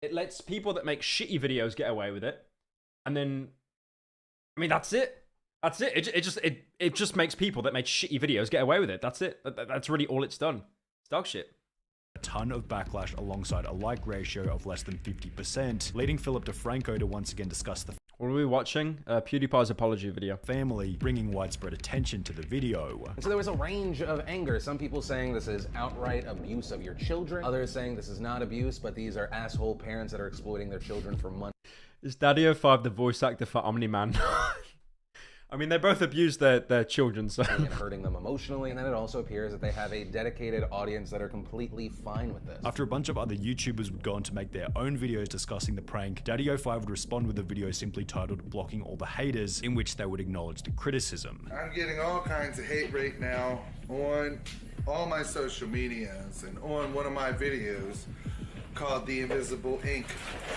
S1: It lets people that make shitty videos get away with it, and then, I mean, that's it. That's it. It just makes people that make shitty videos get away with it. That's it. That's really all it's done. It's dog shit.
S2: A ton of backlash alongside a like ratio of less than 50%, leading Philip DeFranco to once again discuss the
S1: What are we watching? PewDiePie's apology video.
S2: Family, bringing widespread attention to the video.
S9: And so there was a range of anger. Some people saying this is outright abuse of your children. Others saying this is not abuse, but these are asshole parents that are exploiting their children for money.
S1: Is Daddy05 the voice actor for Omni-Man? I mean, they both abuse their children, so...
S9: and hurting them emotionally, and then it also appears that they have a dedicated audience that are completely fine with this.
S2: After a bunch of other YouTubers would go on to make their own videos discussing the prank, Daddy05 would respond with a video simply titled Blocking All the Haters, in which they would acknowledge the criticism.
S3: I'm getting all kinds of hate right now on all my social medias and on one of my videos called The Invisible Ink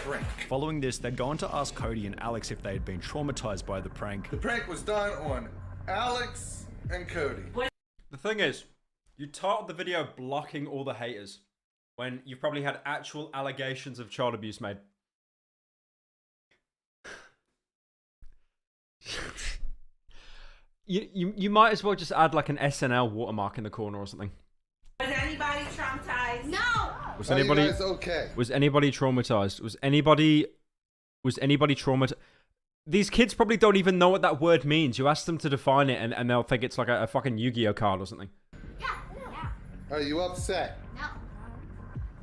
S3: Prank.
S2: Following this, they'd go on to ask Cody and Alex if they had been traumatized by the prank.
S3: The prank was done on Alex and Cody.
S1: The thing is, you titled the video Blocking All the Haters when you've probably had actual allegations of child abuse made. You might as well just add like an SNL watermark in the corner or something.
S10: Was anybody traumatized? No!
S1: Was anybody
S3: you guys okay?
S1: Was anybody traumatized? Was anybody traumatized? These kids probably don't even know what that word means. You ask them to define it and they'll think it's like a fucking Yu-Gi-Oh card or something.
S3: Are you upset?
S22: No.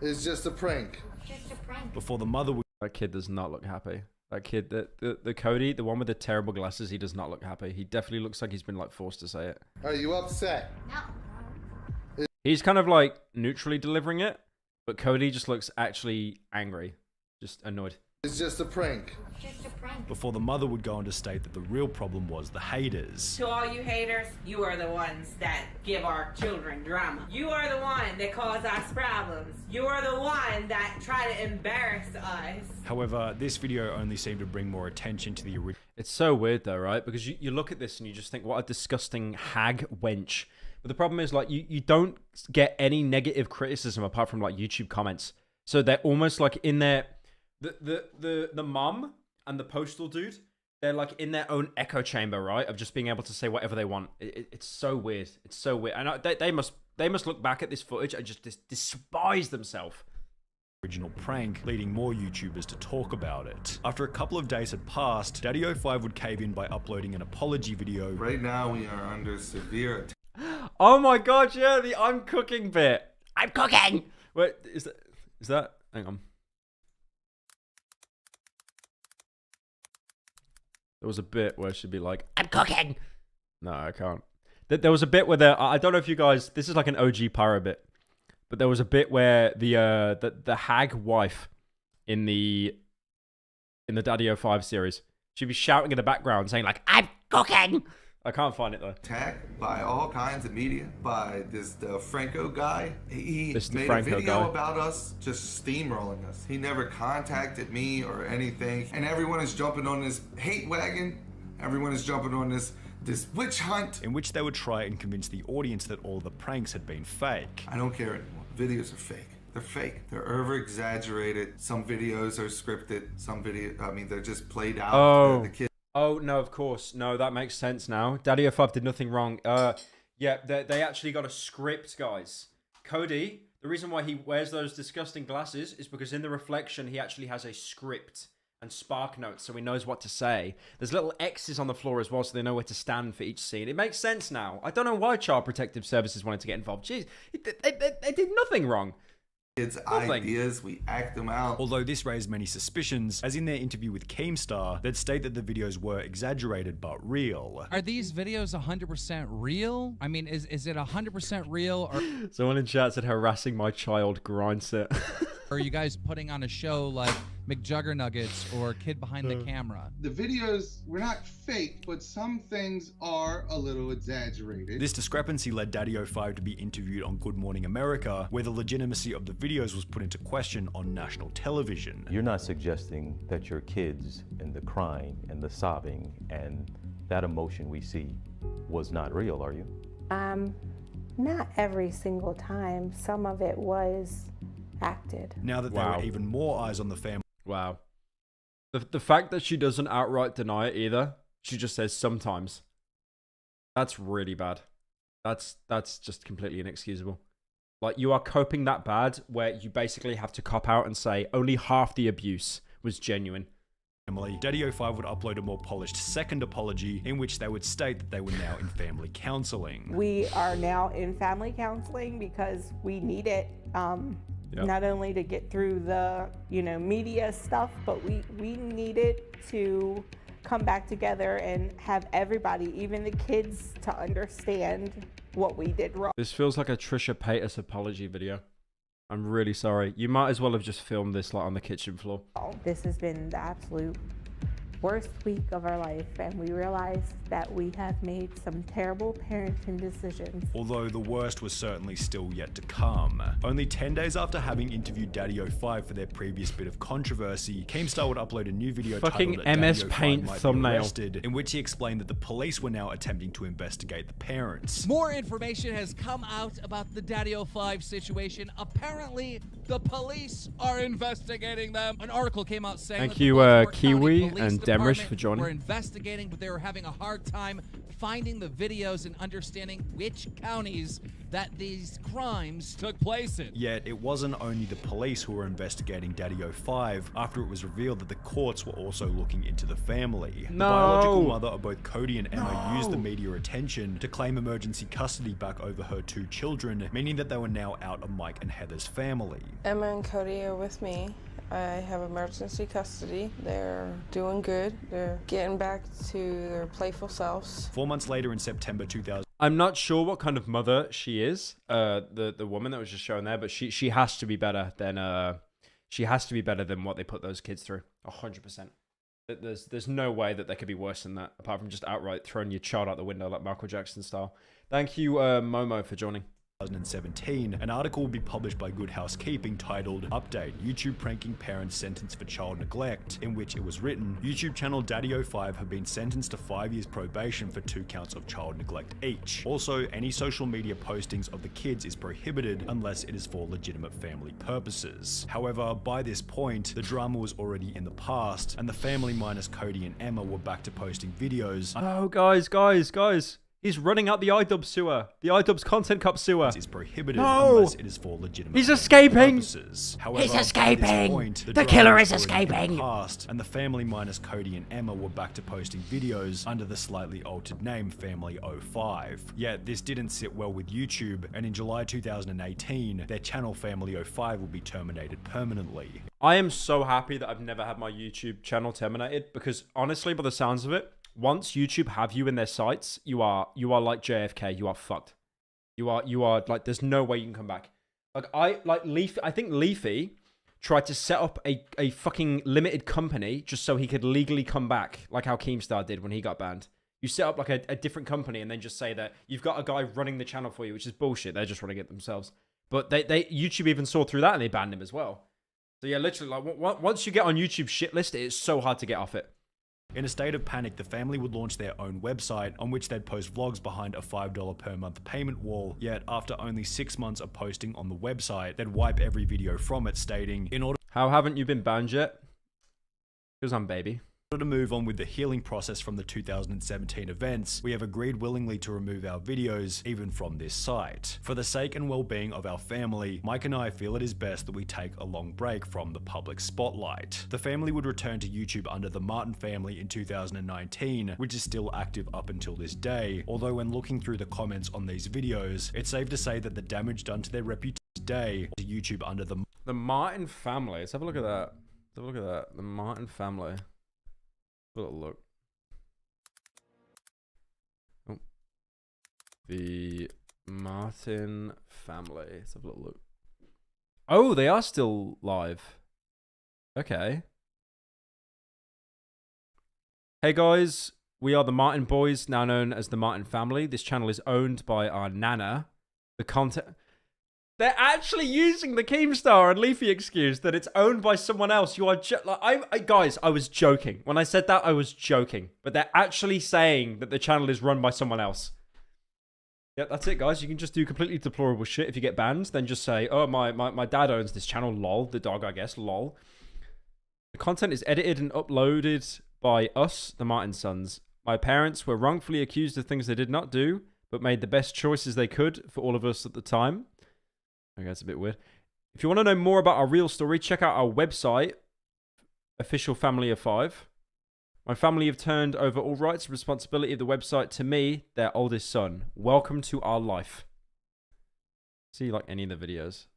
S3: It's just a prank.
S22: Just a prank.
S2: Before the mother would...
S1: That kid does not look happy. That kid, the Cody, the one with the terrible glasses, he does not look happy. He definitely looks like he's been like forced to say it.
S3: Are you upset?
S22: No.
S1: He's kind of like neutrally delivering it, but Cody just looks actually angry, just annoyed.
S3: It's just a prank.
S22: Just a prank.
S2: Before the mother would go on to state that the real problem was the haters.
S10: To all you haters, you are the ones that give our children drama. You are the one that cause us problems. You are the one that try to embarrass us.
S2: However, this video only seemed to bring more attention to the original.
S1: It's so weird though, right? Because you look at this and you just think, what a disgusting hag wench. But the problem is, like, you don't get any negative criticism apart from like YouTube comments. So they're almost like in their the mum and the postal dude, they're like in their own echo chamber, right? Of just being able to say whatever they want. It's so weird. It's so weird. And they must look back at this footage and just despise themselves.
S2: Original prank, leading more YouTubers to talk about it. After a couple of days had passed, Daddy05 would cave in by uploading an apology video.
S3: Right now we are under severe
S1: Oh my god, yeah, the I'm cooking bit. I'm cooking. Wait, is that? Hang on. There was a bit where she'd be like, I'm cooking. No, I can't. There was a bit where I don't know if you guys, this is like an OG Pyro bit, but there was a bit where the hag wife in the Daddy 05 series, she'd be shouting in the background saying like, I'm cooking. I can't find it though.
S3: Attacked by all kinds of media, by the Franco guy. He made
S1: Franco
S3: a video
S1: guy.
S3: about us, just steamrolling us. He never contacted me or anything. And everyone is jumping on this hate wagon. Everyone is jumping on this witch hunt.
S2: In which they would try and convince the audience that all the pranks had been fake.
S3: I don't care anymore. Videos are fake. They're fake. They're over exaggerated. Some videos are scripted. Some they're just played out.
S1: Oh.
S3: The kids.
S1: Oh, no, of course. No, that makes sense now. Daddy 05 did nothing wrong. Yeah, they actually got a script, guys. Cody, the reason why he wears those disgusting glasses is because in the reflection, he actually has a script and spark notes, so he knows what to say. There's little X's on the floor as well, so they know where to stand for each scene. It makes sense now. I don't know why Child Protective Services wanted to get involved. Jeez, they did nothing wrong.
S3: Kids' ideas, we act them out.
S2: Although this raised many suspicions, as in their interview with Keemstar, they'd state that the videos were exaggerated but real.
S8: Are these videos 100% real? I mean, is it 100% real, or
S1: Someone in chat said harassing my child grinds it.
S8: are you guys putting on a show like McJuggernuggets or Kid Behind the Camera?
S14: The videos were not fake, but some things are a little exaggerated.
S2: This discrepancy led Daddy 05 to be interviewed on Good Morning America, where the legitimacy of the videos was put into question on national television.
S16: You're not suggesting that your kids and the crying and the sobbing and that emotion we see was not real, are you?
S7: Not every single time. Some of it was acted.
S2: Now that there were even more eyes on the family.
S1: Wow. The fact that she doesn't outright deny it either, she just says sometimes. That's really bad. That's just completely inexcusable. Like, you are coping that bad where you basically have to cop out and say only half the abuse was genuine.
S2: Daddy 05 would upload a more polished second apology in which they would state that they were now in family counseling.
S7: We are now in family counseling because we need it. Not only to get through the, media stuff, but we need it to come back together and have everybody, even the kids, to understand what we did wrong.
S1: This feels like a Trisha Paytas apology video. I'm really sorry. You might as well have just filmed this like on the kitchen floor.
S7: This has been the absolute worst week of our life, and we realized that we have made some terrible parenting decisions.
S2: Although the worst was certainly still yet to come. Only 10 days after having interviewed Daddy 05 for their previous bit of controversy, Keemstar would upload a new video
S1: Fucking
S2: titled
S1: MS
S2: Daddy 05
S1: Paint
S2: might be
S1: thumbnail.
S2: arrested, in which he explained that the police were now attempting to investigate the parents.
S8: More information has come out about the Daddy 05 situation. Apparently, the police are investigating them. An article came out saying
S1: Thank
S8: that
S1: you,
S8: the Baltimore
S1: Kiwi
S8: County Police
S1: and Demrish
S8: Department
S1: for joining.
S8: were investigating, but they were having a hard time finding the videos and understanding which counties that these crimes took place in.
S2: Yet, it wasn't only the police who were investigating Daddy 05 after it was revealed that the courts were also looking into the family.
S1: No.
S2: The biological mother of both Cody and Emma used the media attention to claim emergency custody back over her two children, meaning that they were now out of Mike and Heather's family.
S18: Emma and Cody are with me. I have emergency custody. They're doing good. They're getting back to their playful selves.
S2: 4 months later in September 2000.
S1: I'm not sure what kind of mother she is, the woman that was just shown there, but she has to be better than what they put those kids through. 100%. There's no way that they could be worse than that, apart from just outright throwing your child out the window like Michael Jackson style. Thank you, Momo, for joining.
S2: 2017, an article will be published by Good Housekeeping titled Update, YouTube Pranking Parents Sentenced for Child Neglect, in which it was written, YouTube channel Daddy 05 have been sentenced to 5 years probation for 2 counts of child neglect each. Also, any social media postings of the kids is prohibited unless it is for legitimate family purposes. However, by this point, the drama was already in the past, and the family minus Cody and Emma were back to posting videos.
S1: Oh, guys. He's running out the iDub sewer. The iDub's Content Cup sewer.
S2: Is prohibited
S1: No!
S2: unless it is for legitimate
S1: He's escaping!
S2: purposes. However,
S1: He's
S2: at this
S1: escaping!
S2: point,
S1: The
S2: drama
S1: killer is
S2: has already been
S1: escaping!
S2: Passed, and the family minus Cody and Emma were back to posting videos under the slightly altered name Family 05. Yet this didn't sit well with YouTube, and in July 2018, their channel Family 05 will be terminated permanently.
S1: I am so happy that I've never had my YouTube channel terminated, because honestly, by the sounds of it, once YouTube have you in their sights, you are like JFK. You are fucked. You are like, there's no way you can come back. I think Leafy tried to set up a fucking limited company just so he could legally come back, like how Keemstar did when he got banned. You set up like a different company and then just say that you've got a guy running the channel for you, which is bullshit. They're just running it themselves. But YouTube even saw through that and they banned him as well. So yeah, literally, like once you get on YouTube's shit list, it's so hard to get off it.
S2: In a state of panic, the family would launch their own website on which they'd post vlogs behind a $5 per month payment wall, yet after only 6 months of posting on the website, they'd wipe every video from it, stating, "In order
S1: How haven't you been banned yet?" Because I'm baby.
S2: to move on with the healing process from the 2017 events, we have agreed willingly to remove our videos, even from this site. For the sake and well-being of our family, Mike and I feel it is best that we take a long break from the public spotlight. The family would return to YouTube under the Martin family in 2019, which is still active up until this day, although when looking through the comments on these videos, it's safe to say that the damage done to their reputation today to YouTube under the
S1: Martin family. Let's have a look at that. Let's have a look at that. The Martin family. A little look. Oh. The Martin family. Let's have a little look. Oh, they are still live. Okay. Hey guys, we are the Martin Boys, now known as the Martin family. This channel is owned by our Nana. The content... They're actually using the Keemstar and Leafy excuse that it's owned by someone else. You are like, guys, I was joking. When I said that, I was joking. But they're actually saying that the channel is run by someone else. Yep, that's it, guys. You can just do completely deplorable shit. If you get banned, then just say, oh, my dad owns this channel, lol. The dog, I guess, lol. The content is edited and uploaded by us, the Martin sons. My parents were wrongfully accused of things they did not do, but made the best choices they could for all of us at the time. Okay, that's a bit weird. If you want to know more about our real story, check out our website, Official Family of 5. My family have turned over all rights and responsibility of the website to me, their oldest son. Welcome to our life. See like any of the videos.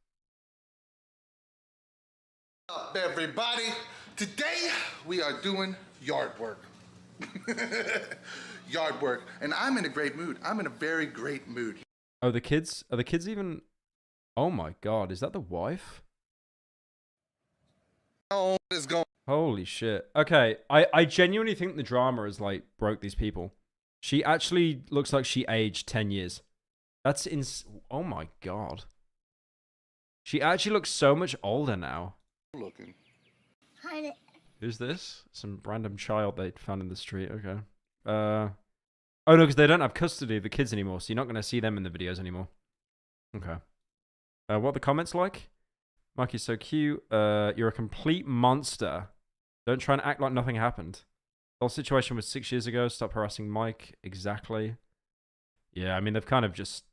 S3: Up, everybody. Today we are doing yard work. Yard work. And I'm in a great mood. I'm in a very great mood.
S1: Oh, the kids? Are the kids even... Oh my god, is that the wife?
S3: Oh, it's going.
S1: Holy shit. Okay, I genuinely think the drama has like broke these people. She actually looks like she aged 10 years. That's oh my god. She actually looks so much older now.
S3: Looking.
S22: Hi.
S1: Who's this? Some random child they found in the street. Okay. Oh no, because they don't have custody of the kids anymore, so you're not going to see them in the videos anymore. Okay. What are the comments like? Mike is so cute. You're a complete monster. Don't try and act like nothing happened. The whole situation was 6 years ago. Stop harassing Mike. Exactly. Yeah, I mean, they kind of just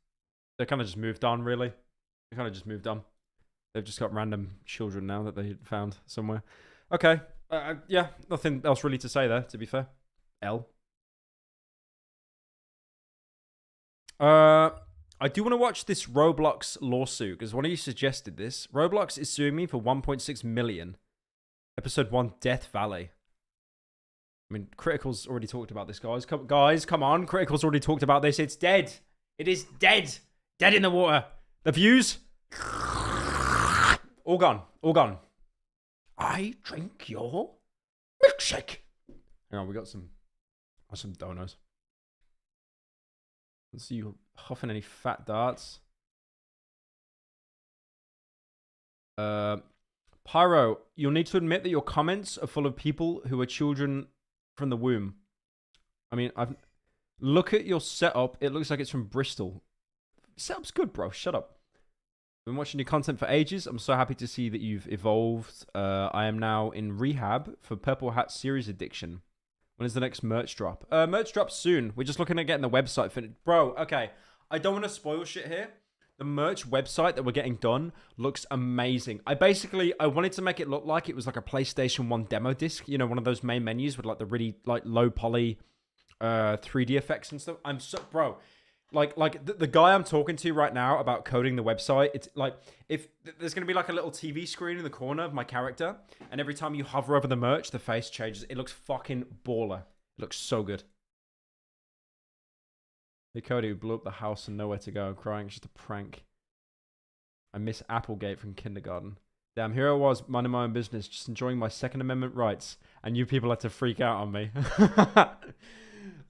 S1: moved on, really. They kind of just moved on. They've just got random children now that they found somewhere. Okay. Yeah, nothing else really to say there, to be fair. I do want to watch this Roblox lawsuit, because one of you suggested this. Roblox is suing me for 1.6 million. Episode 1, Death Valley. I mean, Critical's already talked about this, guys. Come on. Critical's already talked about this. It's dead. It is dead. Dead in the water. The views? All gone. All gone. I drink your milkshake. Hang on, we got some donos. Let's see you huffing any fat darts. Pyro, you'll need to admit that your comments are full of people who are children from the womb. I mean, look at your setup. It looks like it's from Bristol. Setup's good, bro. Shut up. Been watching your content for ages. I'm so happy to see that you've evolved. I am now in rehab for Purple Hat series addiction. When is the next merch drop? Merch drops soon. We're just looking at getting the website finished. Bro, okay. I don't want to spoil shit here. The merch website that we're getting done looks amazing. I wanted to make it look like it was like a PlayStation 1 demo disc. You know, one of those main menus with like the really like low poly 3D effects and stuff. Bro, like the guy I'm talking to right now about coding the website, it's like if there's going to be like a little TV screen in the corner of my character, and every time you hover over the merch, the face changes. It looks fucking baller. It looks so good. Hey Cody, who blew up the house and nowhere to go, crying, it's just a prank. I miss Applegate from kindergarten. Damn, here I was, minding my own business, just enjoying my Second Amendment rights, and you people had to freak out on me.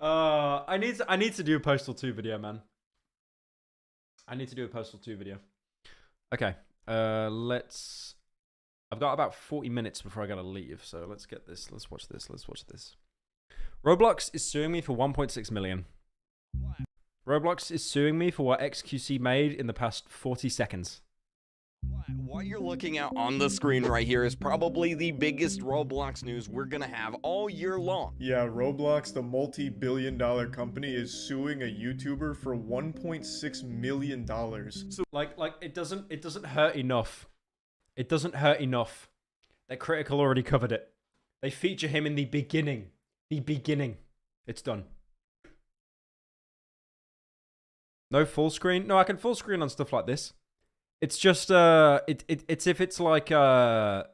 S1: I need to do a Postal 2 video, man. I need to do a Postal 2 video. Okay, I've got about 40 minutes before I gotta leave, so let's get this. Let's watch this. Roblox is suing me for 1.6 million. Roblox is suing me for what XQC made in the past 40 seconds.
S11: What you're looking at on the screen right here is probably the biggest Roblox news we're gonna have all year long.
S2: Yeah, Roblox, the multi-billion-dollar company, is suing a YouTuber for $1.6 million.
S1: So like it doesn't hurt enough. It doesn't hurt enough that Critical already covered it. They feature him in the beginning. The beginning. It's done. No full screen? No, I can full screen on stuff like this. It's just it's if it's like wired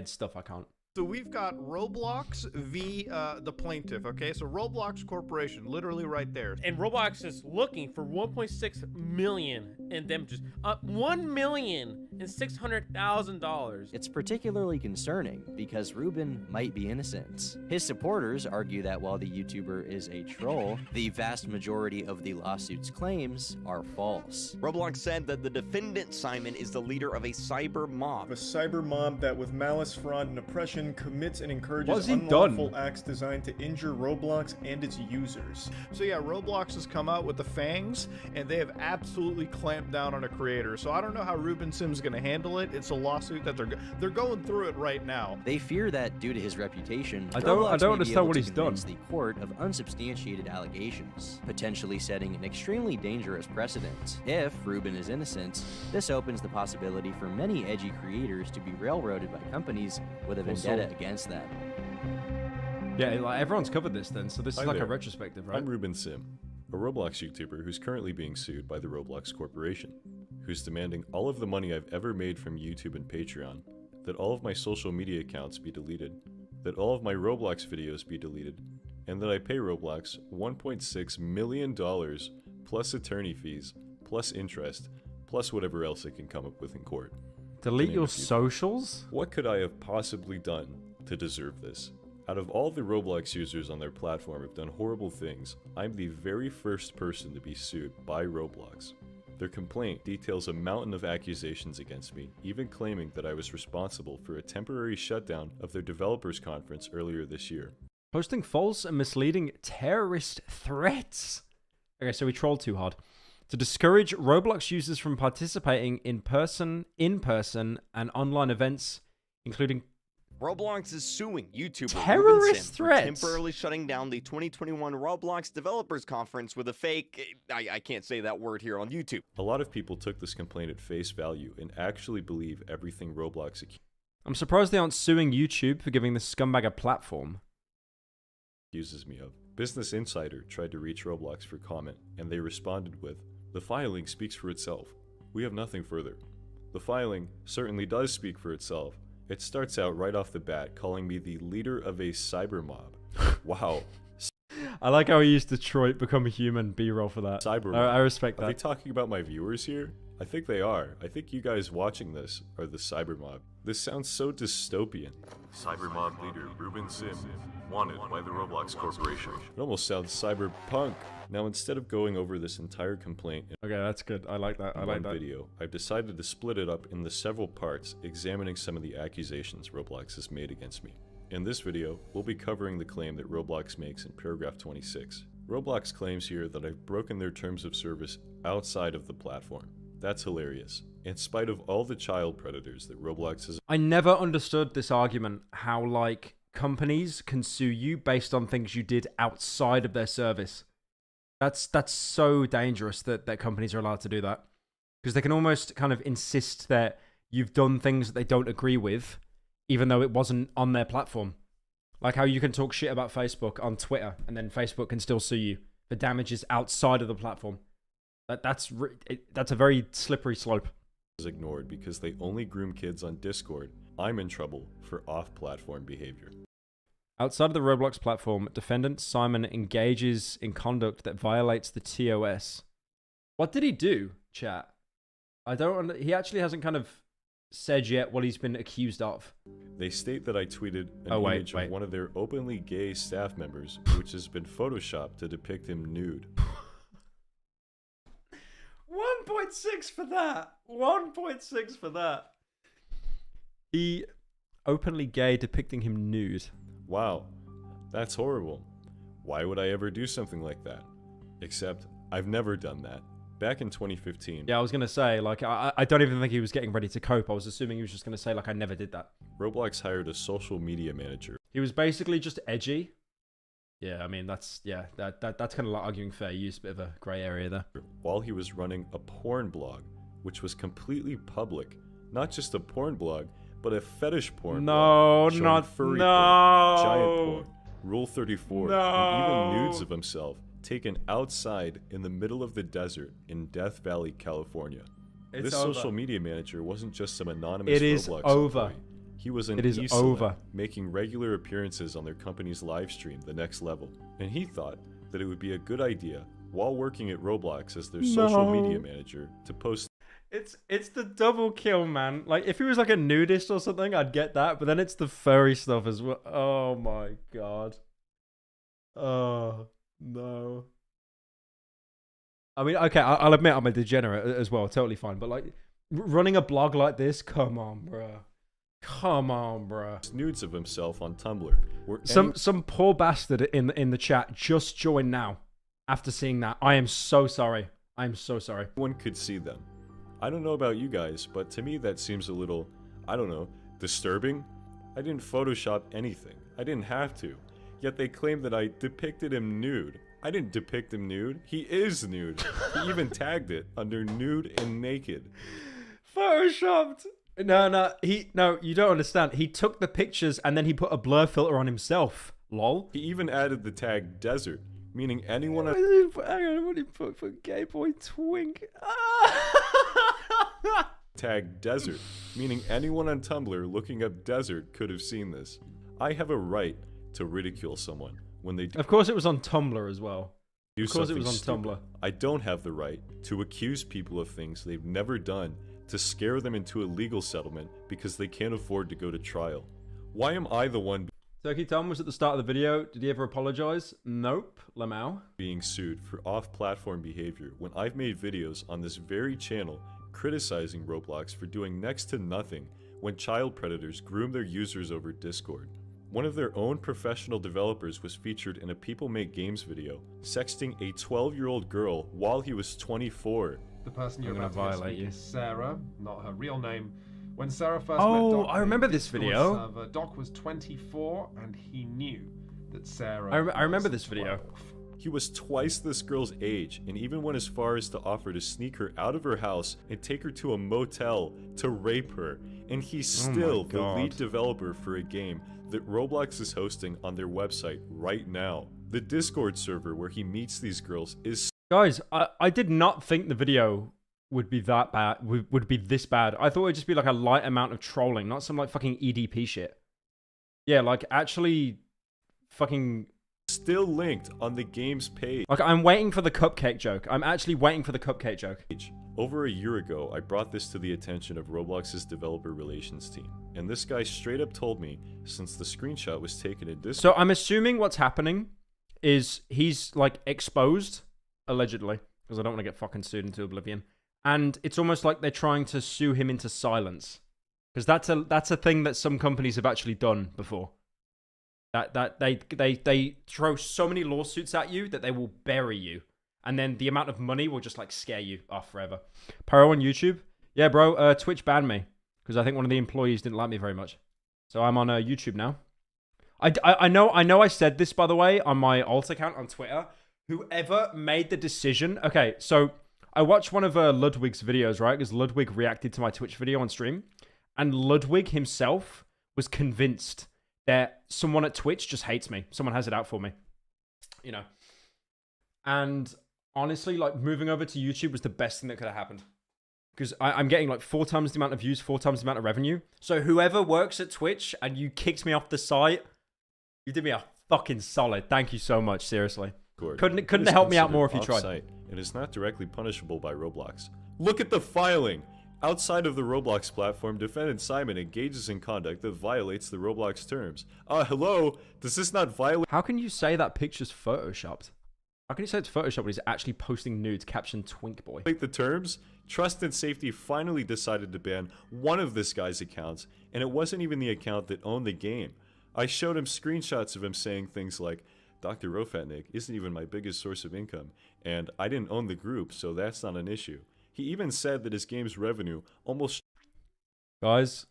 S1: stuff I can't.
S12: So we've got Roblox v. the plaintiff, okay? So Roblox Corporation, literally right there.
S23: And Roblox is looking for 1.6 million in damages. $1,600,000.
S24: It's particularly concerning because Ruben might be innocent. His supporters argue that while the YouTuber is a troll, the vast majority of the lawsuit's claims are false.
S11: Roblox said that the defendant, Simon, is the leader of a cyber mob.
S2: A cyber mob that with malice, fraud, and oppression commits and encourages
S1: he
S2: unlawful
S1: done?
S2: acts designed to injure Roblox and its users.
S12: So yeah, Roblox has come out with the fangs, and they have absolutely clamped down on a creator. So I don't know how Ruben Sim's going to handle it. It's a lawsuit that they're going through it right now.
S24: They fear that due to his reputation,
S1: I don't
S24: Roblox may be
S1: understand
S24: able
S1: what
S24: to
S1: he's done.
S24: convince the court of unsubstantiated allegations, potentially setting an extremely dangerous precedent. If Ruben is innocent, this opens the possibility for many edgy creators to be railroaded by companies with a vendetta against them.
S1: Yeah, like everyone's covered this then, so this is
S25: Hi
S1: like
S25: there.
S1: a retrospective, right?
S25: I'm Ruben Sim, a Roblox YouTuber who's currently being sued by the Roblox Corporation, who's demanding all of the money I've ever made from YouTube and Patreon, that all of my social media accounts be deleted, that all of my Roblox videos be deleted, and that I pay Roblox $1.6 million plus attorney fees, plus interest, plus whatever else I can come up with in court.
S1: Delete
S25: To name
S1: your
S25: a few.
S1: socials?
S25: What could I have possibly done to deserve this? Out of all the Roblox users on their platform have done horrible things, I'm the very first person to be sued by Roblox. Their complaint details a mountain of accusations against me, even claiming that I was responsible for a temporary shutdown of their developers conference earlier this year.
S1: Posting false and misleading terrorist threats. Okay, so we trolled too hard. To discourage Roblox users from participating in person, and online events, including
S11: Roblox is suing YouTuber
S1: terrorist
S11: Ruben Sim for
S1: threats.
S11: temporarily shutting down the 2021 Roblox Developers Conference with a fake, I can't say that word here on YouTube.
S25: A lot of people took this complaint at face value and actually believe everything Roblox
S1: I'm surprised they aren't suing YouTube for giving this scumbag a platform.
S25: accuses me of. Business Insider tried to reach Roblox for comment, and they responded with, "The filing speaks for itself. We have nothing further." The filing certainly does speak for itself. It starts out right off the bat calling me the leader of a cyber mob. Wow.
S1: I like how he used Detroit Become a Human B-roll for that.
S25: Cyber mob.
S1: I respect
S25: Are
S1: that.
S25: they talking about my viewers here? I think they are. I think you guys watching this are the cyber mob. This sounds so dystopian.
S26: Cyber mob leader Ruben Sim, wanted by the Roblox Corporation.
S25: It almost sounds cyberpunk. Now, instead of going over this entire complaint in
S1: Okay, that's good. I like that. I like
S25: one
S1: that.
S25: video, I've decided to split it up into several parts, examining some of the accusations Roblox has made against me. In this video, we'll be covering the claim that Roblox makes in paragraph 26. Roblox claims here that I've broken their terms of service outside of the platform. That's hilarious. In spite of all the child predators that Roblox has...
S1: I never understood this argument, how, like, companies can sue you based on things you did outside of their service. That's so dangerous that companies are allowed to do that, because they can almost kind of insist that you've done things that they don't agree with, even though it wasn't on their platform. Like how you can talk shit about Facebook on Twitter, and then Facebook can still sue you for damages outside of the platform. That's a very slippery slope.
S25: Is ignored because they only groom kids on Discord. I'm in trouble for off-platform behavior.
S1: Outside of the Roblox platform, defendant Simon engages in conduct that violates the TOS. What did he do, chat? He actually hasn't kind of said yet what he's been accused of.
S25: They state that I tweeted an image of one of their openly gay staff members, which has been photoshopped to depict him nude.
S1: 1.6 for that. 1.6 for that. He openly gay depicting him nude.
S25: Wow, that's horrible. Why would I ever do something like that? Except, I've never done that. Back in 2015...
S1: Yeah, I was going to say, like, I don't even think he was getting ready to cope. I was assuming he was just going to say, like, I never did that.
S25: Roblox hired a social media manager.
S1: He was basically just edgy. Yeah, I mean, that's kind of like arguing fair use, bit of a grey area there.
S25: While he was running a porn blog, which was completely public. Not just a porn blog, but a fetish porn blog. Showing furry porn, giant porn, Rule 34, and even nudes of himself taken outside in the middle of the desert in Death Valley, California. This social media manager wasn't just some anonymous Roblox employee. He was an E-celeb, making regular appearances on their company's live stream, The Next Level. And he thought that it would be a good idea, while working at Roblox as their social media manager, to post...
S1: It's the double kill, man. Like, if he was like a nudist or something, I'd get that. But then it's the furry stuff as well. Oh my god. Oh, no. I mean, okay, I'll admit I'm a degenerate as well. Totally fine. But like, running a blog like this, come on, bruh. Come on, bruh.
S25: Nudes of himself on Tumblr.
S1: Some poor bastard in the chat just joined now after seeing that. I am so sorry. I'm so sorry.
S25: One could see them. I don't know about you guys, but to me that seems a little, I don't know, disturbing. I didn't Photoshop anything. I didn't have to. Yet they claim that I depicted him nude. I didn't depict him nude. He is nude. He even tagged it under nude and naked.
S1: Photoshopped. No, you don't understand. He took the pictures and then he put a blur filter on himself. Lol.
S25: He even added the tag desert, meaning anyone...
S1: Hang on, what did he put for gay boy twink?
S25: Tag desert, meaning anyone on Tumblr looking up desert could have seen this. I have a right to ridicule someone when they...
S1: Of course it was on Tumblr as well.
S25: Of course it was on Tumblr. I don't have the right to accuse people of things they've never done, to scare them into a legal settlement because they can't afford to go to trial. Why am I the one...
S1: Turkey Tom was at the start of the video. Did he ever apologize? Nope. Lamau.
S25: Being sued for off-platform behavior when I've made videos on this very channel criticizing Roblox for doing next to nothing when child predators groom their users over Discord. One of their own professional developers was featured in a People Make Games video, sexting a 12-year-old girl while he was 24.
S5: The person you're about to
S1: violate
S5: you is Sarah, not her real name. When Sarah first met
S1: Oh,
S5: Doc,
S1: I remember this video.
S5: server, Doc was 24 and he knew that Sarah
S1: I remember this video.
S25: He was twice this girl's age and even went as far as to offer to sneak her out of her house and take her to a motel to rape her. And he's still the lead developer for a game that Roblox is hosting on their website right now. The Discord server where he meets these girls is...
S1: Guys, I did not think the video would be that bad, would be this bad. I thought it would just be like a light amount of trolling, not some like fucking EDP shit. Yeah, like actually fucking...
S25: Still linked on the game's page.
S1: Like, I'm waiting for the cupcake joke. I'm actually waiting for the cupcake joke.
S25: Over a year ago, I brought this to the attention of Roblox's developer relations team. And this guy straight up told me, since the screenshot was taken in Discord...
S1: So I'm assuming what's happening is he's like exposed, allegedly, because I don't want to get fucking sued into oblivion. And it's almost like they're trying to sue him into silence. Because that's a thing that some companies have actually done before. That they throw so many lawsuits at you that they will bury you. And then the amount of money will just like scare you off forever. Pyro on YouTube? Yeah, bro, Twitch banned me. Because I think one of the employees didn't like me very much. So I'm on YouTube now. I know I said this, by the way, on my alt account on Twitter. Whoever made the decision... Okay, so I watched one of Ludwig's videos, right? Because Ludwig reacted to my Twitch video on stream. And Ludwig himself was convinced that someone at Twitch just hates me. Someone has it out for me. You know. And honestly, like, moving over to YouTube was the best thing that could have happened. Because I'm getting like 4 times the amount of views, 4 times the amount of revenue. So whoever works at Twitch and you kicked me off the site, you did me a fucking solid. Thank you so much, seriously. Couldn't have helped me out more if you tried.
S25: It is not directly punishable by Roblox. Look at the filing! Outside of the Roblox platform, defendant Simon engages in conduct that violates the Roblox terms. Hello? Does this not violate...
S1: How can you say that picture's photoshopped? How can you say it's photoshopped when he's actually posting nudes captioned Twink Boy?
S25: The terms? Trust and Safety finally decided to ban one of this guy's accounts, and it wasn't even the account that owned the game. I showed him screenshots of him saying things like, Dr. Rofatnik isn't even my biggest source of income, and I didn't own the group, so that's not an issue. He even said that his game's revenue almost...
S1: Guys,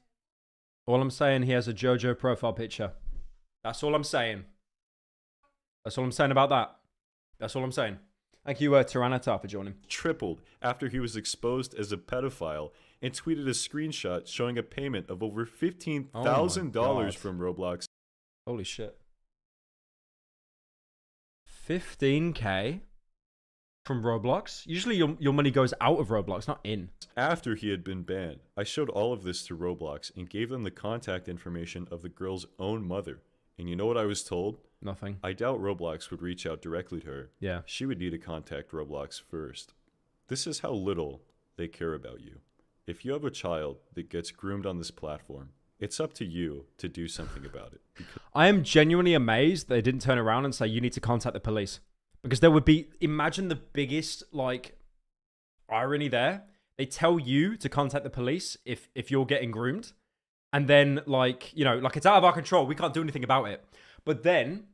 S1: all I'm saying, he has a JoJo profile picture. That's all I'm saying. That's all I'm saying about that. That's all I'm saying. Thank you, Tyranitar, for joining.
S25: Tripled after he was exposed as a pedophile and tweeted a screenshot showing a payment of over $15,000 from Roblox.
S1: Holy shit. 15k from Roblox? Usually your money goes out of Roblox, not in.
S25: After he had been banned, I showed all of this to Roblox and gave them the contact information of the girl's own mother. And you know what I was told?
S1: Nothing.
S25: I doubt Roblox would reach out directly to her.
S1: Yeah.
S25: She would need to contact Roblox first. This is how little they care about you. If you have a child that gets groomed on this platform, it's up to you to do something about it.
S1: I am genuinely amazed they didn't turn around and say, you need to contact the police. Because there would be, imagine the biggest, like, irony there. They tell you to contact the police if you're getting groomed. And then, like, you know, like, it's out of our control. We can't do anything about it. But then,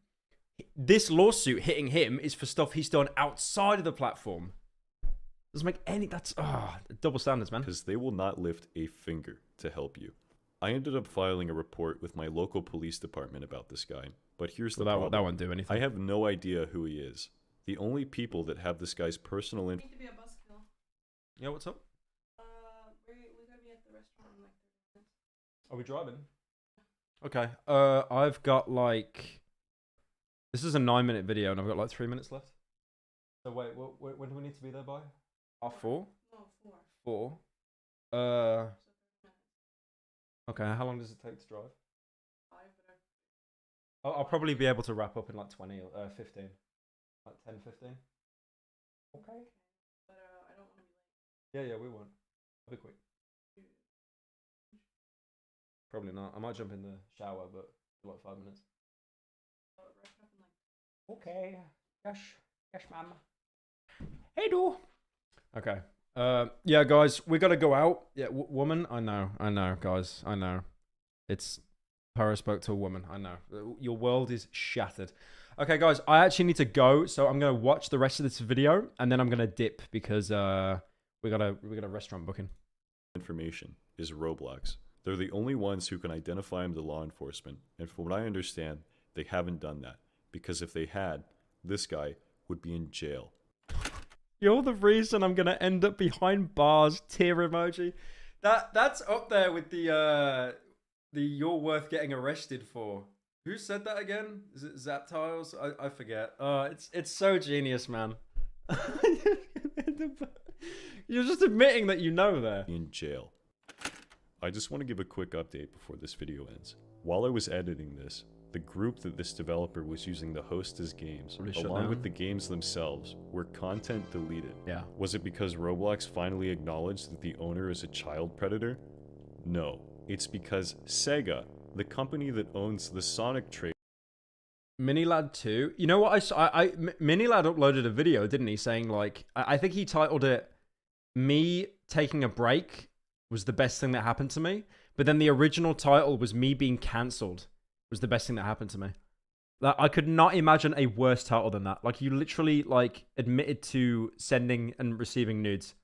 S1: this lawsuit hitting him is for stuff he's done outside of the platform. Doesn't make any... That's... double standards, man.
S25: Because they will not lift a finger to help you. I ended up filing a report with my local police department about this guy. But here's the problem.
S1: That won't do anything.
S25: I have no idea who he is. The only people that have this guy's personal info...
S1: Yeah, what's up?
S18: We gotta be at the restaurant in like 30 minutes.
S1: Are we driving? Okay. I've got like... This is a 9-minute video and I've got like 3 minutes left. So wait, when do we need to be there by? 4?
S18: No, 4.
S1: 4? Okay, how long does it take to drive?
S18: 5, but
S1: I'll probably be able to wrap up in like 20 or 15. Like 10, 15. Okay.
S18: But I don't want to be late.
S1: Yeah, we won't. I'll be quick. Probably not. I might jump in the shower, but for like 5 minutes. Okay. Yes, ma'am. Hey, do. Okay. Yeah, guys, we gotta go out. Yeah, woman. I know, guys. I know. It's Pyro spoke to a woman. I know. Your world is shattered. Okay, guys, I actually need to go, so I'm gonna watch the rest of this video and then I'm gonna dip because we got a restaurant booking.
S25: Information is Roblox. They're the only ones who can identify him to law enforcement, and from what I understand, they haven't done that. Because if they had, this guy would be in jail.
S1: You're the reason I'm gonna end up behind bars. Tear emoji. That's up there with the you're worth getting arrested for. Who said that again? Is it Zaptiles? I forget. It's so genius, man. You're just admitting that you know there.
S25: In jail. I just want to give a quick update before this video ends. While I was editing this, the group that this developer was using to host his games, along with the games themselves, were content deleted.
S1: Yeah.
S25: Was it because Roblox finally acknowledged that the owner is a child predator? No. It's because Sega, the company that owns the Sonic trade...
S1: Minilad 2. You know what I saw? Minilad uploaded a video, didn't he? Saying like, I think he titled it, "Me taking a break was the best thing that happened to me." But then the original title was "Me being cancelled was the best thing that happened to me." Like, I could not imagine a worse title than that. Like, you literally like admitted to sending and receiving nudes,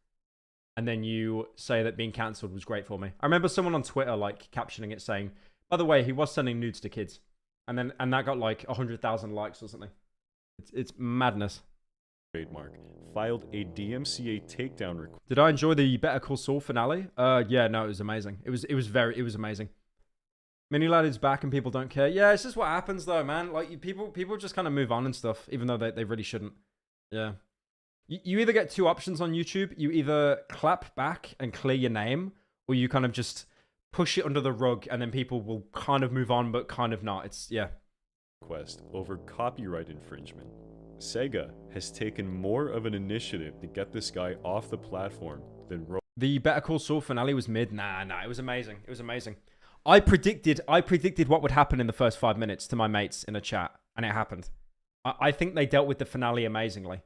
S1: and then you say that being cancelled was great for me. I remember someone on Twitter like captioning it saying, "By the way, he was sending nudes to kids." and that got like 100,000 likes or something. It's madness.
S25: Trademark filed a DMCA takedown request.
S1: Did I enjoy the Better Call Saul finale? Yeah, no, it was amazing. It was amazing. Mini Lad is back and people don't care. Yeah, it's just what happens though, man. Like people just kind of move on and stuff, even though they really shouldn't. Yeah. You either get two options on YouTube. You either clap back and clear your name, or you kind of just push it under the rug and then people will kind of move on, but kind of not. It's, yeah.
S25: Request over copyright infringement. Sega has taken more of an initiative to get this guy off the platform than
S1: the Better Call Saul finale was mid. Nah, it was amazing. It was amazing. I predicted what would happen in the first 5 minutes to my mates in a chat, and it happened. I think they dealt with the finale amazingly.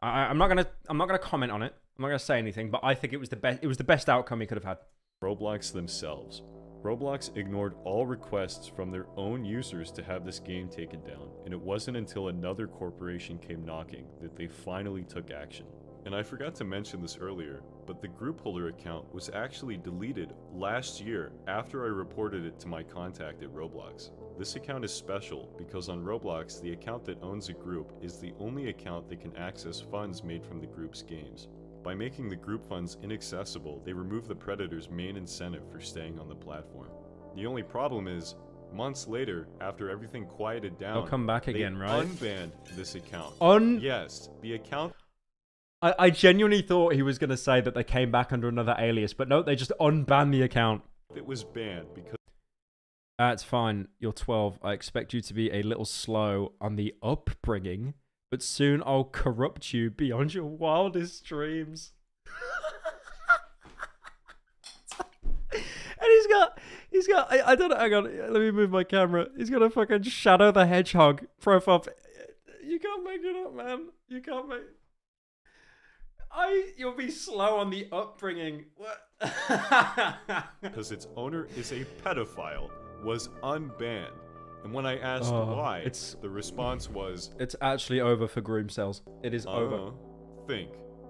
S1: I'm not gonna comment on it. I'm not gonna say anything, but I think it was the best. It was the best outcome he could have had.
S25: Roblox themselves. Roblox ignored all requests from their own users to have this game taken down, and it wasn't until another corporation came knocking that they finally took action. And I forgot to mention this earlier, but the group holder account was actually deleted last year after I reported it to my contact at Roblox. This account is special because on Roblox, the account that owns a group is the only account that can access funds made from the group's games. By making the group funds inaccessible, they remove the predator's main incentive for staying on the platform. The only problem is, months later, after everything quieted down,
S1: they'll come back again, right?
S25: Unbanned this account. Yes, the account.
S1: I genuinely thought he was going to say that they came back under another alias, but no, they just unbanned the account.
S25: It was banned because...
S1: It's fine. You're 12. I expect you to be a little slow on the upbringing, but soon I'll corrupt you beyond your wildest dreams. And he's got, I don't know, hang on, let me move my camera. He's got a fucking Shadow the Hedgehog profile. You can't make it up, man. You can't make... You'll be slow on the upbringing. What?
S25: Because its owner is a pedophile, was unbanned. And when I asked why, the response was...
S1: It's actually over for groom sales. It is over.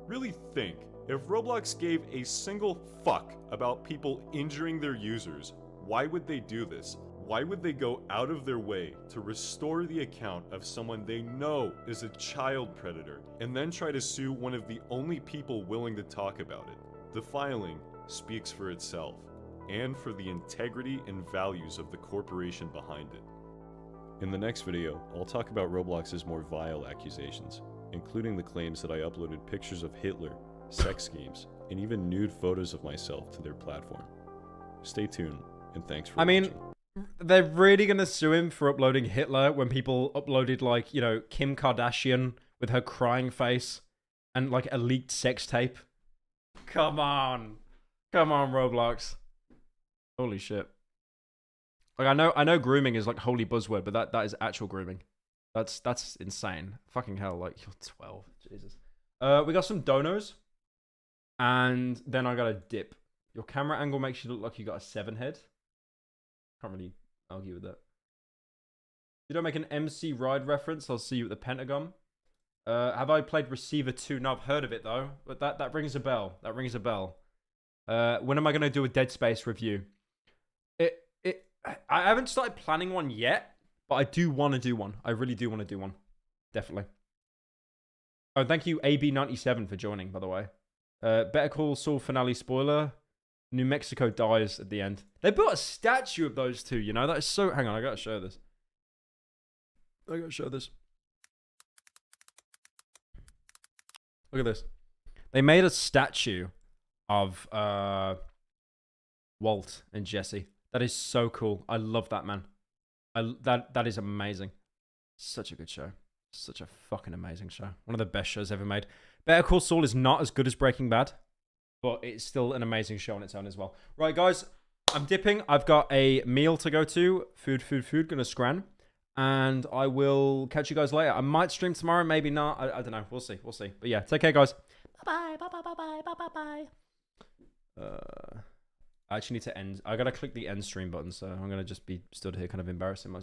S25: Really think. If Roblox gave a single fuck about people injuring their users, why would they do this? Why would they go out of their way to restore the account of someone they know is a child predator and then try to sue one of the only people willing to talk about it? The filing speaks for itself and for the integrity and values of the corporation behind it. In the next video, I'll talk about Roblox's more vile accusations, including the claims that I uploaded pictures of Hitler, sex games, and even nude photos of myself to their platform. Stay tuned, and thanks for watching.
S1: They're really gonna sue him for uploading Hitler when people uploaded, like, you know, Kim Kardashian with her crying face and like a leaked sex tape. Come on, Roblox. Holy shit. Like, I know grooming is like holy buzzword, but that is actual grooming. That's insane. Fucking hell, like, you're 12. Jesus. We got some donos, and then I got a dip. Your camera angle makes you look like you got a 7 head. Can't really argue with that. If you don't make an MC Ride reference, I'll see you at the Pentagon. Have I played Receiver 2? No, I've heard of it though. But that rings a bell. That rings a bell. When am I gonna do a Dead Space review? I haven't started planning one yet, but I do want to do one. I really do want to do one. Definitely. Oh, thank you AB97 for joining, by the way. Better Call Saul finale spoiler. New Mexico dies at the end. They built a statue of those two, you know? That is so... Hang on, I gotta show this. Look at this. They made a statue of Walt and Jesse. That is so cool. I love that, man. That is amazing. Such a good show. Such a fucking amazing show. One of the best shows ever made. Better Call Saul is not as good as Breaking Bad, but it's still an amazing show on its own as well. Right, guys, I'm dipping. I've got a meal to go to. Food. Gonna scran. And I will catch you guys later. I might stream tomorrow, maybe not. I don't know. We'll see. But yeah, take care, guys. Bye-bye. I actually need to end. I gotta click the end stream button, so I'm gonna just be stood here kind of embarrassing myself.